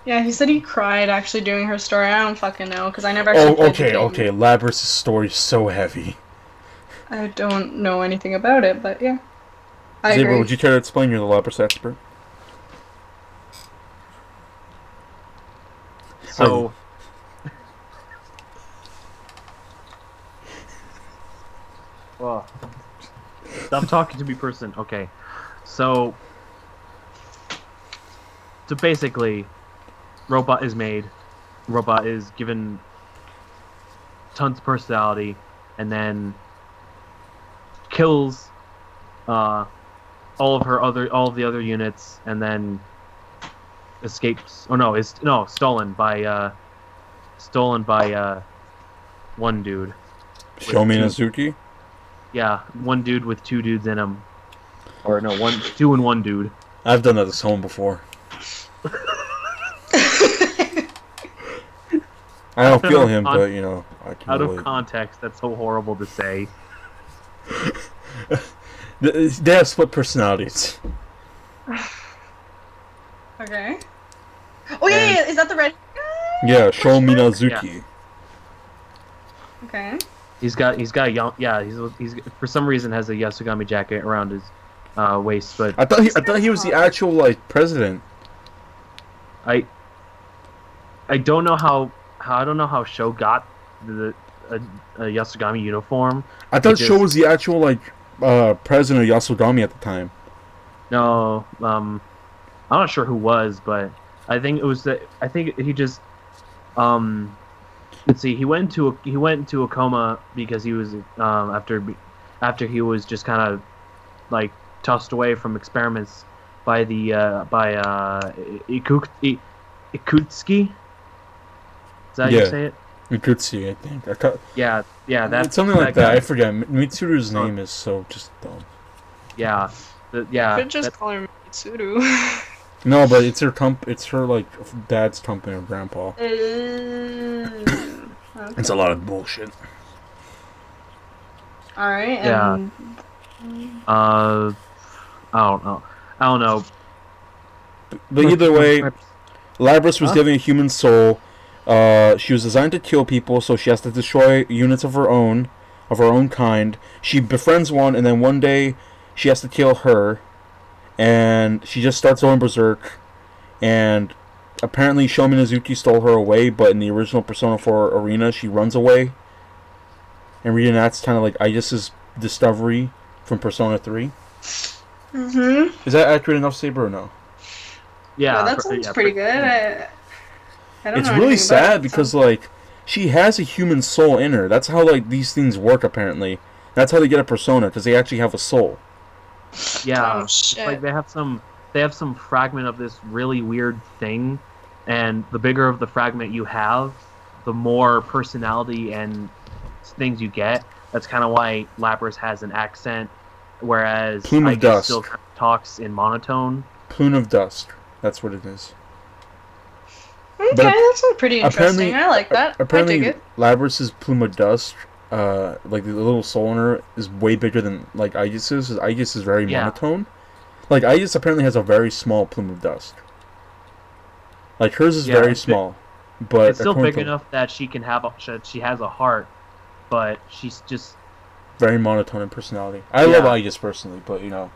Yeah, he said he cried actually doing her story. I don't fucking know because I never actually played the game. Okay. Labrys' story is so heavy. I don't know anything about it, but yeah. I Saber, agree. would you care to explain? You're the Labrys expert. So, well, stop talking to me, person. Okay, so basically, robot is made. Robot is given tons of personality, and then kills all of the other units, and then escapes. Oh no, is stolen by one dude. Shomi Nazuki? Yeah, one dude with two dudes in him. Or no, two and one dude. I've done that to someone before. I don't feel him, but you know, I can Out relate. of context, that's so horrible to say. They have split personalities. Okay. Oh yeah, is that the red? Yeah, Shomi Nazuki. Okay. He's got a young, he's for some reason has a Yasugami jacket around his waist, but I thought he was the actual like president. I don't know how Sho got a Yasugami uniform. I thought Sho was the actual like president of Yasugami at the time. No, I'm not sure who was, but I think it was I think he just let's see, he went into a coma because he was after he was just kind of like tossed away from experiments by the Ikutsuki. Is that how you say it? Ikutsuki, I think. Yeah, that's it's something like that that. guy. I forget. Mitsuru's name is so just dumb. Yeah, Could just call her Mitsuru. No, but it's her like dad's company or grandpa. Okay. It's a lot of bullshit. All right. Yeah. I don't know. But either way, Labrys was given a human soul. She was designed to kill people, so she has to destroy units of her own kind. She befriends one, and then one day she has to kill her, and she just starts going berserk. And apparently, Shomi Nazuki stole her away, but in the original Persona 4 arena, she runs away and reenacts kind of like Aegis' discovery from Persona 3. Mm-hmm. Is that accurate enough, Saber, or no? Yeah, that sounds pretty good. I don't It's know really anything about sad it, because so. like she has a human soul in her. That's how like these things work apparently. That's how they get a persona, because they actually have a soul. Yeah, Oh, it's shit. like they have some fragment of this really weird thing, and the bigger of the fragment you have, the more personality and things you get. That's kind of why Labrys has an accent, whereas Plume of Aegis Dusk. still kind of talks in monotone. Plume of Dust. That's what it is. Okay, But that sounds pretty apparently- interesting. I like that. I Apparently, dig it. Labrys' Plume of Dust, like the little soul in her, is way bigger than like Aegis's. Aegis is very Yeah. monotone. Like Aegis apparently has a very small Plume of Dust. Like hers is Yeah, very it's small, but It's still according big to- enough that she can have she has a heart, but she's just very monotone in personality. I love Yeah. Aegis personally, but you know.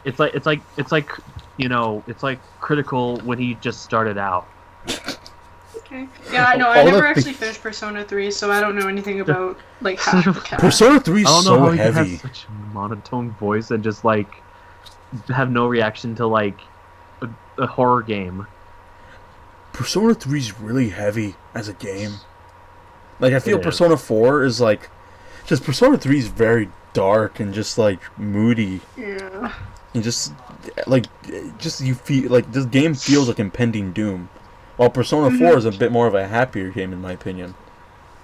it's like you know, it's like Critical when he just started out. Okay. Yeah, I know. I All never the actually things- finished Persona 3, so I don't know anything about like half the cast. Persona 3 is I don't know so how he heavy. can have such a monotone voice and just like have no reaction to like a horror game. Persona 3 is really heavy as a game. Like I feel It is. Persona 4 is like, just Persona 3 is very dark and just like moody Yeah. and just you feel like this game feels like impending doom. While Persona 4 is a bit more of a happier game in my opinion.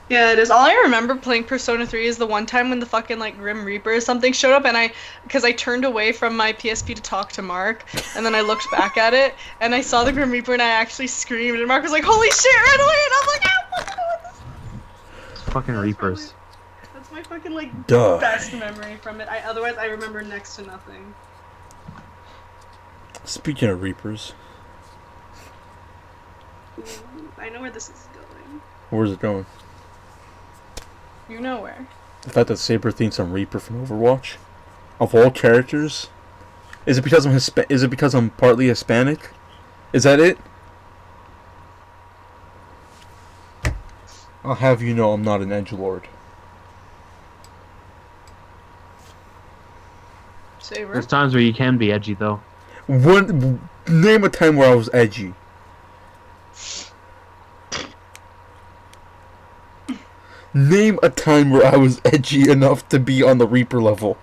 Yeah, it is. All I remember playing Persona 3 is the one time when the fucking like Grim Reaper or something showed up, and because I turned away from my PSP to talk to Mark, and then I looked back at it, and I saw the Grim Reaper, and I actually screamed, and Mark was like, "Holy shit!" right away, and I'm like, "Ah, fuck, what the Fucking Reapers. That's my fucking like Duh. best memory from it. Otherwise I remember next to nothing. Speaking of Reapers, Ooh, I know where this is going. where's it going? You know where? The fact that Saber thinks I'm Reaper from Overwatch, of all characters, is it because I'm partly Hispanic? Is that it? I'll have you know I'm not an edgelord. Saber. There's times where you can be edgy, though. Name a time where I was edgy. Name a time where I was edgy enough to be on the Reaper level.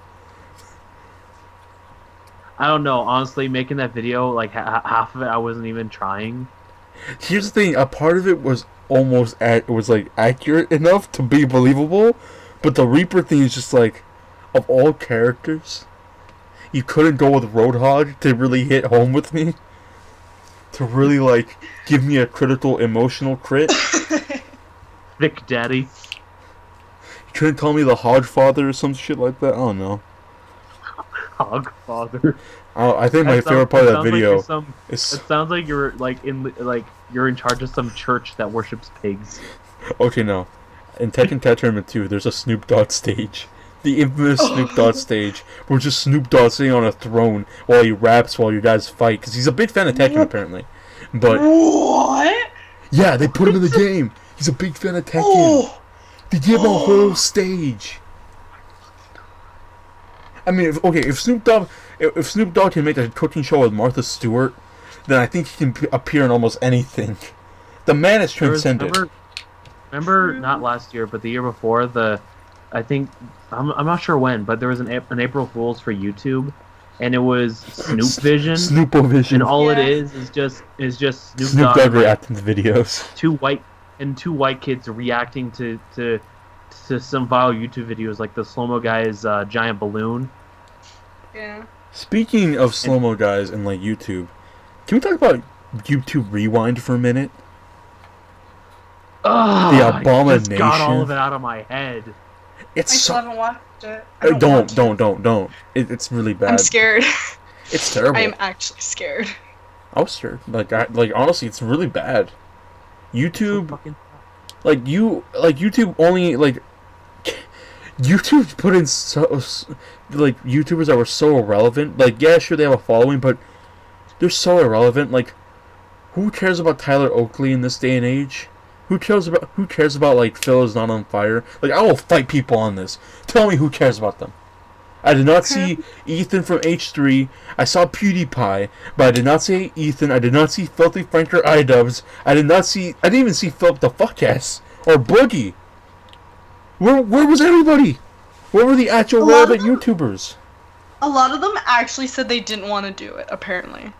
I don't know. Honestly, making that video, like half of it, I wasn't even trying. Here's the thing: a part of it was almost like accurate enough to be believable, but the Reaper thing is just like, of all characters, you couldn't go with Roadhog to really hit home with me, to really like give me a critical emotional crit. Vic Daddy. You couldn't call me the Hodgefather or some shit like that. I don't know. Hogfather. I think my favorite part of that video It is. sounds like you're you're in charge of some church that worships pigs. Okay, no. In Tekken Tag Tournament 2, there's a Snoop Dogg stage. The infamous Snoop Dogg stage, where just Snoop Dogg sitting on a throne while he raps while your guys fight, because he's a big fan of Tekken, apparently. But What? yeah, they put him in the game. He's a big fan of Tekken. Oh. They give him a whole stage. I mean, if Snoop Dogg can make a cooking show with Martha Stewart, then I think he can appear in almost anything. The man is transcendent. Remember not last year, but the year before, I think I'm not sure when, but there was an April Fool's for YouTube, and it was Snoop Vision. Snoopo-Vision. And all it Yeah. is just Snoop Dogg Dogg reacting to videos. two white kids reacting to some viral YouTube videos, like the slow-mo guy's giant balloon. Yeah. Speaking of slow-mo guys and like YouTube, can we talk about YouTube Rewind for a minute? Ugh, The I abomination. just got all of it out of my head. It's I still so... haven't watched it. Don't. It's really bad. I'm scared. It's terrible. I am actually scared. I was scared. Like honestly, it's really bad. YouTube, YouTube only YouTube put in YouTubers that were so irrelevant. Like, yeah, sure, they have a following, but they're so irrelevant. Like, who cares about Tyler Oakley in this day and age? Who cares about like Phil is not on fire? Like, I will fight people on this. Tell me who cares about them. I did not see Ethan from H3. I saw PewDiePie, but I did not see Ethan. I did not see Filthy Frank or iDubbbz. I didn't even see Philip the Fuckass or Boogie. Where was everybody? Where were the actual relevant YouTubers? A lot of them actually said they didn't want to do it, apparently.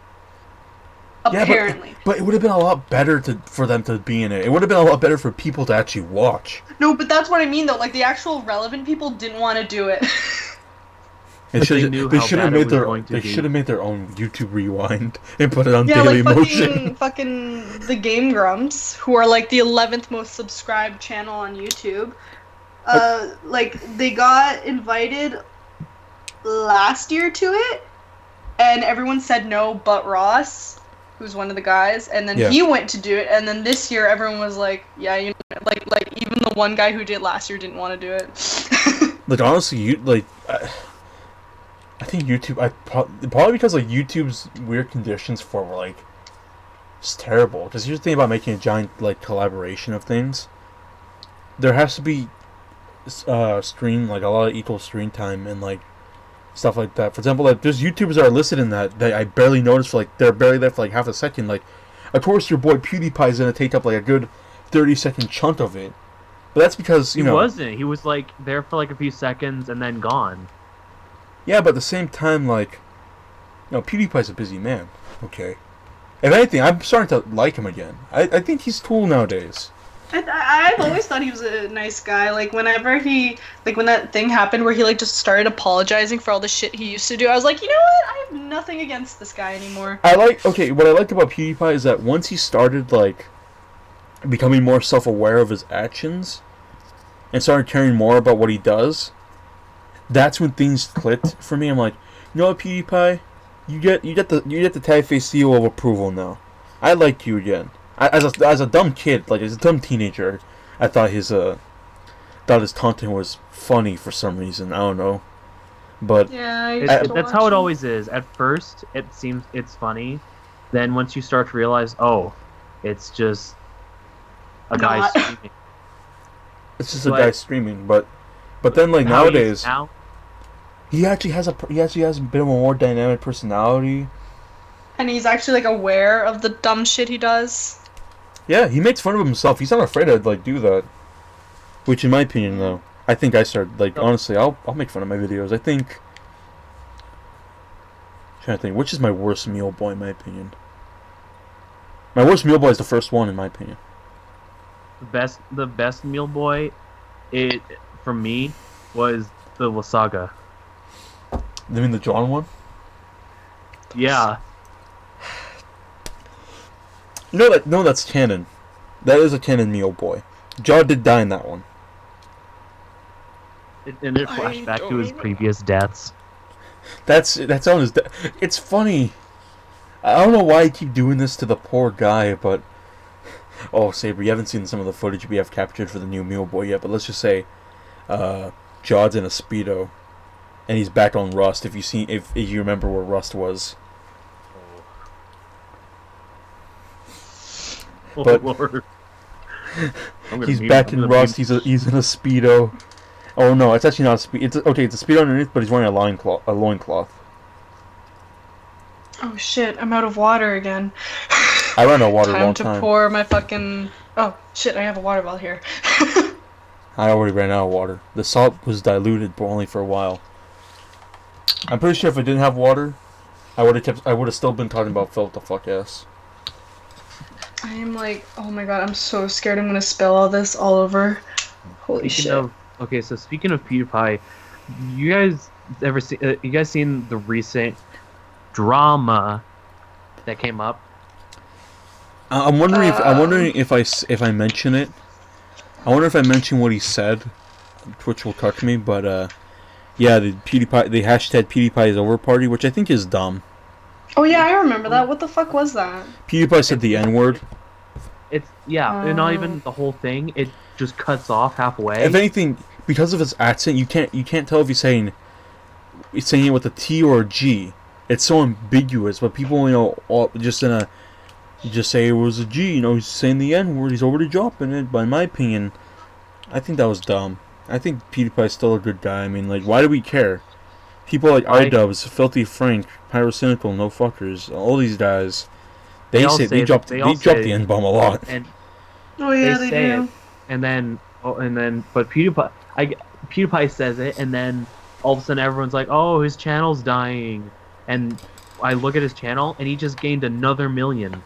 Yeah, Apparently. but it would have been a lot better for them to be in it. It would have been a lot better for people to actually watch. No, but that's what I mean, though. Like, the actual relevant people didn't want to do it. They should have made their own YouTube Rewind and put it on Daily Motion. fucking the Game Grumps, who are like the 11th most subscribed channel on YouTube. Like, they got invited last year to it, and everyone said no but Ross, who's one of the guys, and then he went to do it, and then this year everyone was like, yeah, you know, like even the one guy who did last year didn't want to do it. Like, honestly, I think YouTube, probably because like YouTube's weird conditions for were like just terrible. Because here's the thing about making a giant like collaboration of things, there has to be screen, like a lot of equal screen time and like stuff like that. For example, like there's YouTubers that are listed in that I barely noticed for like they're barely there for like half a second. Like, of course your boy PewDiePie is gonna take up like a good 30-second chunk of it, but that's because he wasn't. He was like there for like a few seconds and then gone. Yeah, but at the same time, like, PewDiePie's a busy man. Okay. If anything, I'm starting to like him again. I think he's cool nowadays. I've always thought he was a nice guy. Like, whenever when that thing happened where he, like, just started apologizing for all the shit he used to do, I was like, you know what? I have nothing against this guy anymore. What I liked about PewDiePie is that once he started, like, becoming more self-aware of his actions, and started caring more about what he does, that's when things clicked for me. I'm like, you know what, PewDiePie, you get the Taviface seal of approval now. I like you again. As a dumb kid, like as a dumb teenager, I thought his content was funny for some reason. I don't know, but Yeah, I used to That's watch how it him. always is. At first, it seems it's funny. Then once you start to realize, oh, it's just a guy Not. streaming. it's just a But- guy streaming. But then like How he is nowadays, now, he actually has a bit of a more dynamic personality. And he's actually like aware of the dumb shit he does. Yeah, he makes fun of himself. He's not afraid to like do that. Which, in my opinion, though, I think I started like honestly, I'll make fun of my videos. I think. Trying to think, which is my worst meal boy in my opinion. My worst meal boy is the first one in my opinion. the best meal boy, it for me was the Wasaga. You mean the John one? Yeah, No, that's canon. That is a canon meal boy. John did die in that one. and it flashed back to his previous deaths. That's on his. It's funny. I don't know why I keep doing this to the poor guy, but oh, Saber, you haven't seen some of the footage we have captured for the new Meal Boy yet. But let's just say, Jod's in a speedo, and he's back on Rust. If you remember where Rust was, Oh But- Lord. he's back in Rust. He's in a speedo. Oh no, it's actually not a speedo. It's a speedo underneath, but he's wearing a loincloth. Oh shit, I'm out of water again. I ran out of water a long Time to time. pour my fucking... Oh shit, I have a water bottle here. I already ran out of water. The salt was diluted, but only for a while. I'm pretty sure if I didn't have water, I would have still been talking about felt the fuck ass. I am like, oh my god, I'm so scared I'm gonna spill all this all over. Holy shit. Speaking of PewDiePie, you guys seen the recent drama that came up? I'm wondering if I mention it. I wonder if I mention what he said, which will touch me. But yeah, the hashtag PewDiePie is over party, which I think is dumb. Oh yeah, I remember that. What the fuck was that? PewDiePie said the N-word. It's and not even the whole thing. It just cuts off halfway. If anything, because of his accent, you can't tell if he's saying it with a T or a G. It's so ambiguous, but people just say it was a G. He's saying the N-word. He's already dropping it. But in my opinion, I think that was dumb. I think PewDiePie is still a good guy. I mean, like, why do we care? People like iDubbbz, Filthy Frank, Pyrocynical, No Fuckers, all these guys, they drop the N-bomb a lot. And Oh yeah, they say do. it, and then but PewDiePie says it, and then all of a sudden everyone's like, "Oh, his channel's dying," and I look at his channel, and he just gained another 1 million.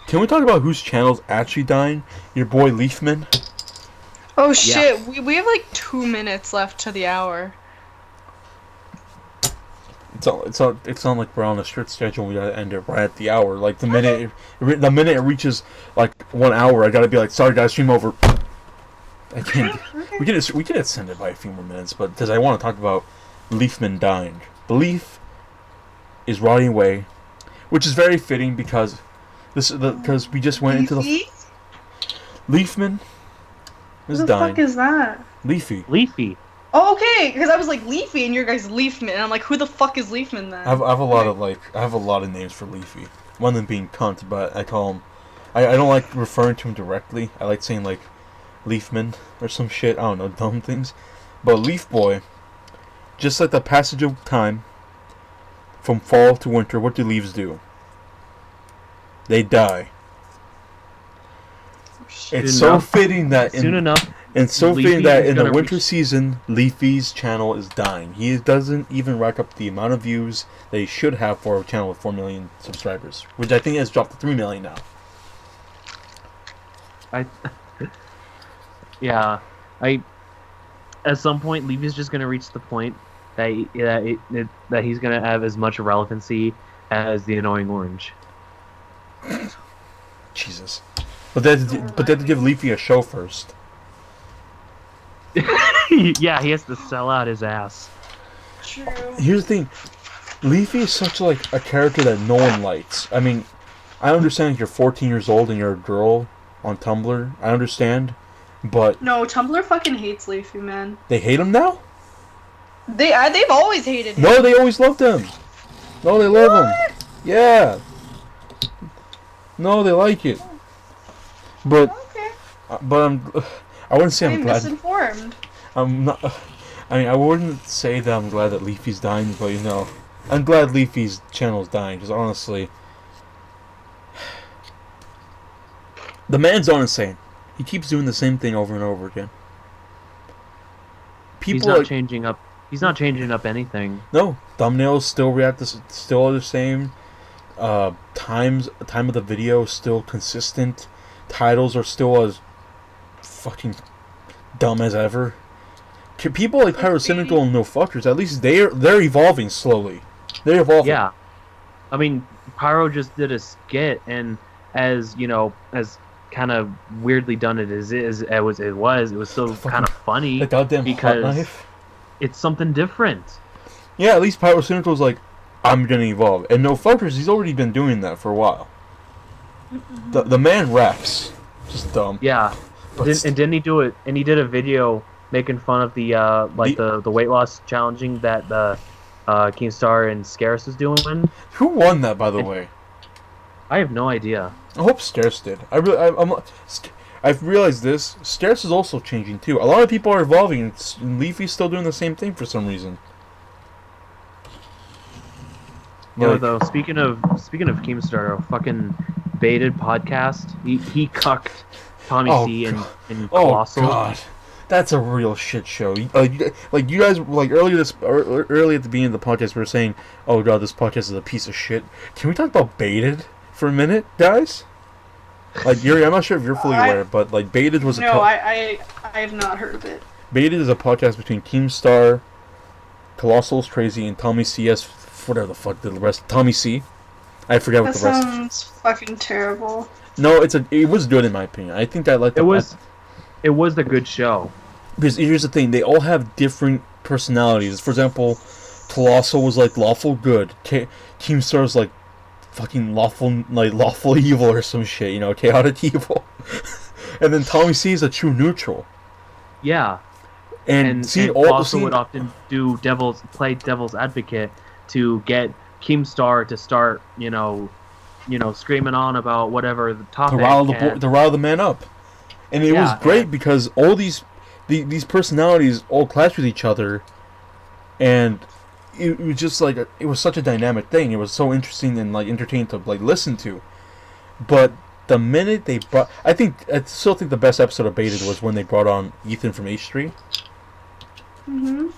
Can we talk about whose channel's actually dying? Your boy Leafman? Oh shit, we have like 2 minutes left to the hour. It's not like we're on a strict schedule. We gotta end it right at the hour. Like the minute it reaches like 1 hour, I gotta be like, sorry guys, stream over. I can't. We can extend it by a few more minutes, but because I want to talk about Leafman dying. The Leaf is rotting away, which is very fitting because because we just went into the Leafman is Who the dying. fuck is that? Leafy. Oh, okay, because I was like Leafy and your guys Leafman, and I'm like, who the fuck is Leafman then? I have a lot of names for Leafy. One of them being cunt, but I call him. I don't like referring to him directly. I like saying like Leafman or some shit. I don't know, dumb things. But Leaf Boy, just like the passage of time from fall to winter, what do leaves do? They die. It's so fitting that soon enough. and so Leafy fitting that is in the gonna winter reach- season, Leafy's channel is dying. He doesn't even rack up the amount of views that he should have for a channel with 4 million subscribers, which I think has dropped to 3 million now. At some point, Leafy's just gonna reach the point that he's gonna have as much relevancy as the annoying orange. Jesus. But they had to give Leafy a show first. Yeah, he has to sell out his ass. True. Here's the thing. Leafy is such like a character that no one likes. I mean, I understand you're 14 years old and you're a girl on Tumblr. I understand, but No, Tumblr fucking hates Leafy, man. they hate him now? They've always hated him. No, they always loved him. No, they love him. Yeah. No, they like it. But Okay. I wouldn't say I'm I'm glad. misinformed. I'm not. I mean, I wouldn't say that I'm glad that Leafy's dying, but I'm glad Leafy's channel's dying because honestly, the man's on insane. He keeps doing the same thing over and over again. He's not changing up. He's not changing up anything. No, thumbnails still are the same. Time of the video is still consistent. Titles are still as fucking dumb as ever. People like Pyrocynical and No Fuckers, at least they're evolving slowly. They're evolving. Yeah, I mean, Pyro just did a skit, and as kind of weirdly done it was still kind of funny The goddamn hot because knife. it's something different. Yeah, at least Pyrocynical's like, I'm gonna evolve. And No Fuckers, he's already been doing that for a while. The man raps. Just dumb. Yeah, But didn't he do it? And he did a video making fun of the weight loss challenging that Keemstar and Scarce was doing. Who won that, by the way? I have no idea. I hope Scarce did. I've realized this. Scarce is also changing too. A lot of people are evolving, and Leafy's still doing the same thing for some reason. Though, speaking of Keemstar, a fucking baited podcast. He cucked Tommy C and Colossal. Oh god, that's a real shit show. Like you guys, like early at the beginning of the podcast, we were saying, "Oh god, this podcast is a piece of shit." Can we talk about Baited for a minute, guys? Like Yuri, I'm not sure if you're fully aware, but like Baited was I have not heard of it. Baited is a podcast between Keemstar, Colossal's Crazy, and Tommy C.S. Whatever the fuck the rest. Tommy C. I forget what the rest. That sounds fucking terrible. No, it was good in my opinion. I think I liked it was a good show. Because here's the thing, they all have different personalities. For example, Colossal was like lawful good. Keemstar was like fucking lawful evil or some shit, chaotic evil. And then Tommy C is a true neutral. Yeah. And Colossal would often do play devil's advocate to get Keemstar to start, screaming on about whatever the topic. To rile the man up. And it was great because all these personalities all clash with each other, and it was just like it was such a dynamic thing. It was so interesting and like entertaining to like listen to. But the minute they brought, I still think the best episode of Baited was when they brought on Ethan from H3. Mhm.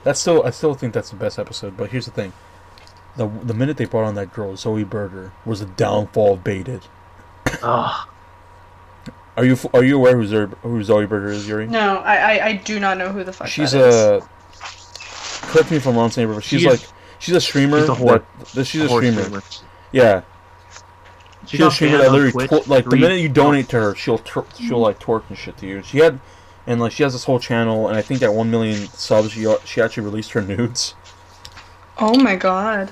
I still think that's the best episode. But here's the thing: the minute they brought on that girl Zoe Berger was the downfall of Baited. Ugh. Are you aware who Zoe Berger is, Yuri? No, I do not know who the fuck She's that is. correct me if I'm wrong, Saber, but she's a streamer. She's a whore. She's a streamer. Yeah. She's got a streamer banned that on literally Twitch the minute you donate to her, she'll like twerk and shit to you. She has this whole channel, and I think at 1 million subs, she actually released her nudes. Oh my god.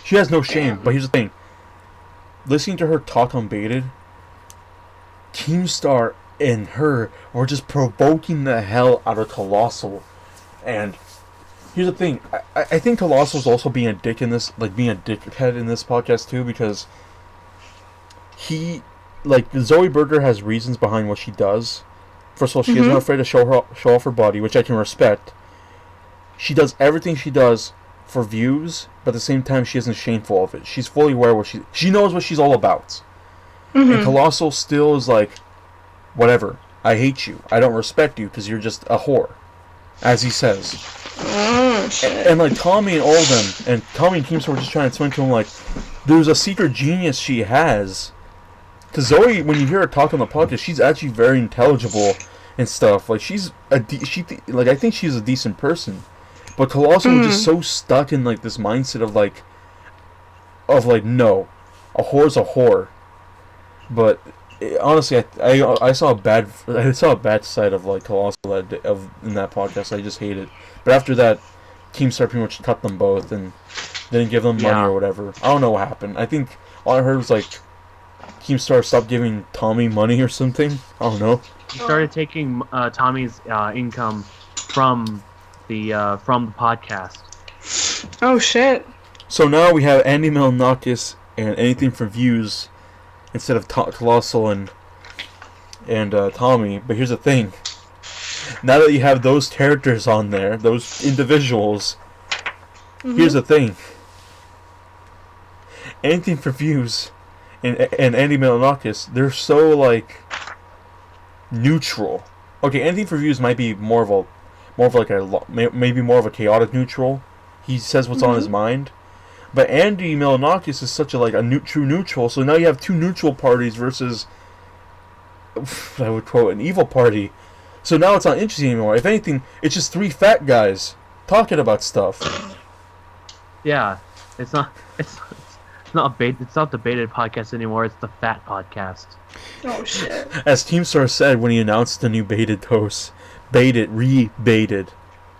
She has no shame, but here's the thing: listening to her talk on Baited, Keemstar and her were just provoking the hell out of Colossal. And here's the thing: I think Colossal's also being a dick in this, like being a dickhead in this podcast too, because Zoe Berger has reasons behind what she does. First of all, she isn't afraid to show off her body, which I can respect. She does everything she does for views, but at the same time, she isn't shameful of it. She's fully aware what she knows what she's all about. And Colossal still is like, whatever. I hate you. I don't respect you because you're just a whore, as he says. Oh shit. And like Tommy and all of them, and Tommy and Keemstar were just trying to explain to him like, there's a secret genius she has. Because Zoe, when you hear her talk on the podcast, she's actually very intelligible and stuff. Like I think she's a decent person. But Colossal was just so stuck in like this mindset of no, a whore's a whore. But honestly, I saw a bad side of like Colossal in that podcast. I just hate it. But after that, Keemstar pretty much cut them both and didn't give them money Yeah. or whatever. I don't know what happened. I think all I heard was like Keemstar stopped giving Tommy money or something. I don't know. He started taking Tommy's income from the podcast. Oh shit. So now we have Andy Milonakis and Anything for Views instead of Colossal and Tommy. But here's the thing. Now that you have those characters on there, those individuals, here's the thing. Anything for Views and Andy Milonakis, they're so like neutral. Okay, Anything for Views might be more of maybe more of a chaotic neutral. He says what's on his mind. But Andy Milonakis is such a true neutral. So now you have two neutral parties versus, I would quote, an evil party. So now it's not interesting anymore. If anything, it's just three fat guys talking about stuff. Yeah, it's not the baited podcast anymore. It's the fat podcast. Oh shit. As Teamstar said when he announced the new baited hosts, baited, re-baited,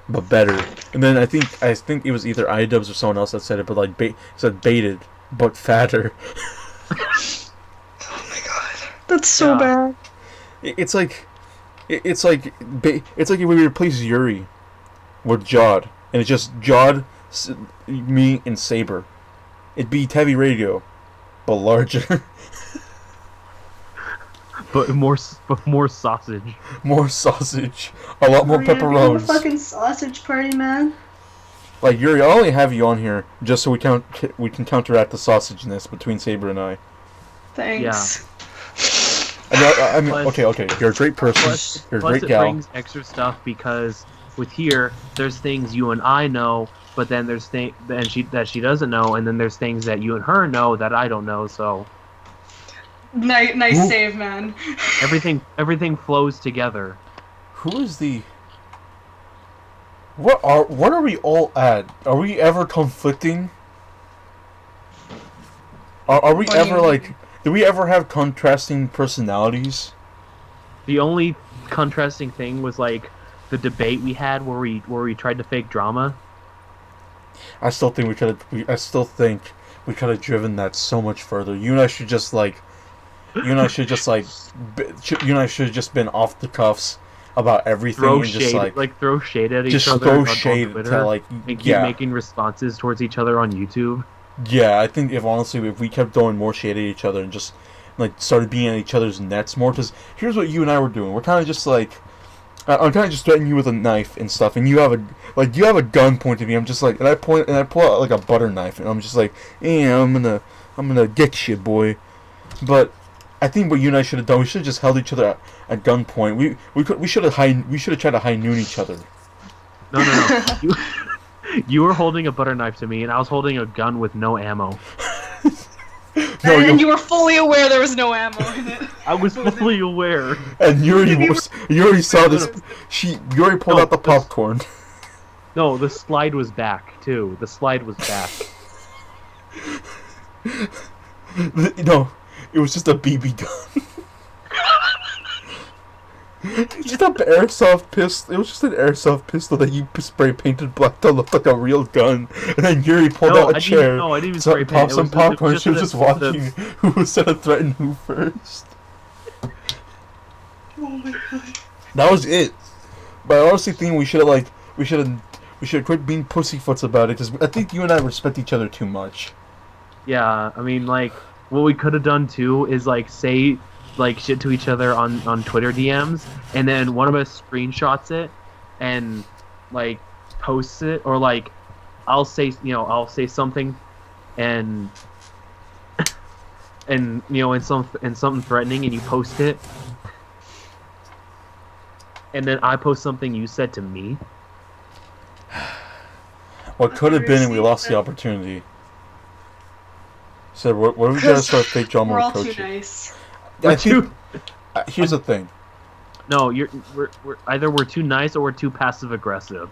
but better. And then I think it was either iDubbbz or someone else that said it, but like said baited, but fatter. Oh my god. That's so bad. It's like if we replace Yuri with Jod, and it's just Jod, me, and Saber. It'd be TaviRadio, but larger. But more sausage. More sausage. A lot more pepperonis. A fucking sausage party, man. Like Yuri, I'll only have you on here just so we can counteract the sausageness between Saber and I. Thanks. I mean, okay, you're a great person. You're a great it gal. brings extra stuff because with here, there's things you and I know, but then there's things that she doesn't know, and then there's things that you and her know that I don't know. So nice save, man. everything flows together. Who is the? What are we all at? Are we ever conflicting? Are we ever like? Do we ever have contrasting personalities? The only contrasting thing was like the debate we had where we tried to fake drama. I still think we could have driven that so much further. You and I should just have just been off the cuffs about everything. Throw and shade, just throw shade at each other. Just throw on shade Twitter, to like and keep making responses towards each other on YouTube. Yeah, I think if we kept throwing more shade at each other and just like started being at each other's nets more, because here's what you and I were doing. We're kind of just like, I'm kind of just threatening you with a knife and stuff, and you have a gun pointed at me. I'm just like, and I pull out like a butter knife, and I'm just like, yeah, I'm gonna get you, boy. But I think what you and I should have done, we should have just held each other at gunpoint. We should have tried to high noon each other. No. You were holding a butter knife to me, and I was holding a gun with no ammo. And you were fully aware there was no ammo in it. I was fully aware. And Yuri saw this. Yuri pulled out the popcorn. No, the slide was back too. The slide was back. No, it was just a BB gun. Just an airsoft pistol. It was just an airsoft pistol that you spray painted black to look like a real gun. And then Yuri pulled out a chair. I didn't even spray paint. Popped some popcorn. She was just watching who was gonna threaten who first. Oh my god. That was it. But I honestly think we should have quit being pussyfoots about it, because I think you and I respect each other too much. Yeah, I mean, like, what we could have done too is like say like shit to each other on Twitter DMs, and then one of us screenshots it and like posts it, or like I'll say something and something threatening, and you post it, and then I post something you said to me. What could have been, and we lost the opportunity. So what are we gonna start fake drama We're all coaching? too nice. Here's the thing. No, we're either we're too nice or we're too passive aggressive.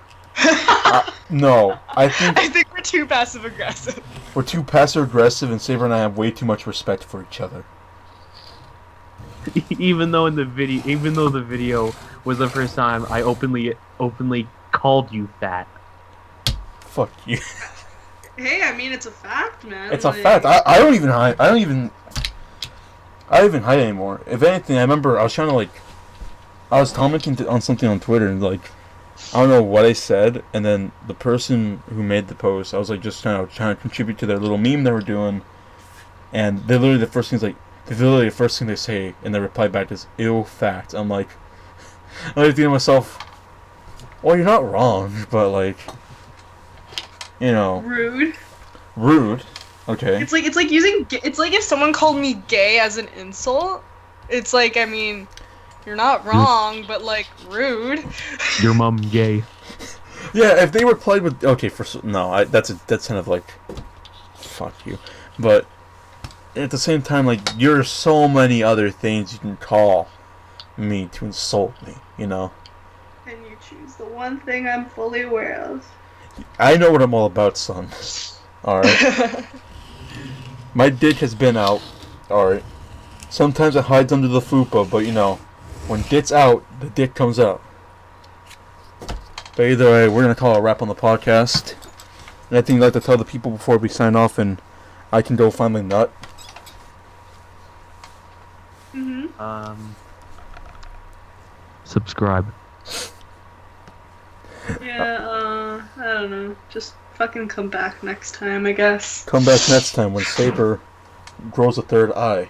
No, I think we're too passive aggressive. We're too passive aggressive, and Saber and I have way too much respect for each other. even though the video was the first time I openly called you fat. Fuck you. Hey, I mean, it's a fact, man. It's a fact. I don't even hide. I don't even hide anymore. If anything, I remember I was trying to like, I was commenting on something on Twitter and like, I don't know what I said, and then the person who made the post, I was like just kind of trying to contribute to their little meme they were doing, and they literally the first thing they say in their reply back is "ew, fact." I'm like thinking to myself, well, you're not wrong, but like, you know, rude. Okay. It's like using. It's like if someone called me gay as an insult. It's like, I mean, you're not wrong, but like rude. Your mom gay. Yeah, if they replied with that's kind of like, fuck you. But at the same time, like, there's so many other things you can call me to insult me, you know. And you choose the one thing I'm fully aware of. I know what I'm all about, son. Alright. My dick has been out. Alright. Sometimes it hides under the fupa, but you know, when dick's out, the dick comes out. But either way, we're gonna call it a wrap on the podcast. Anything you'd like to tell the people before we sign off and I can go find my nut? Subscribe. Yeah, I don't know. Just fucking come back next time, I guess. Come back next time when Saber grows a third eye.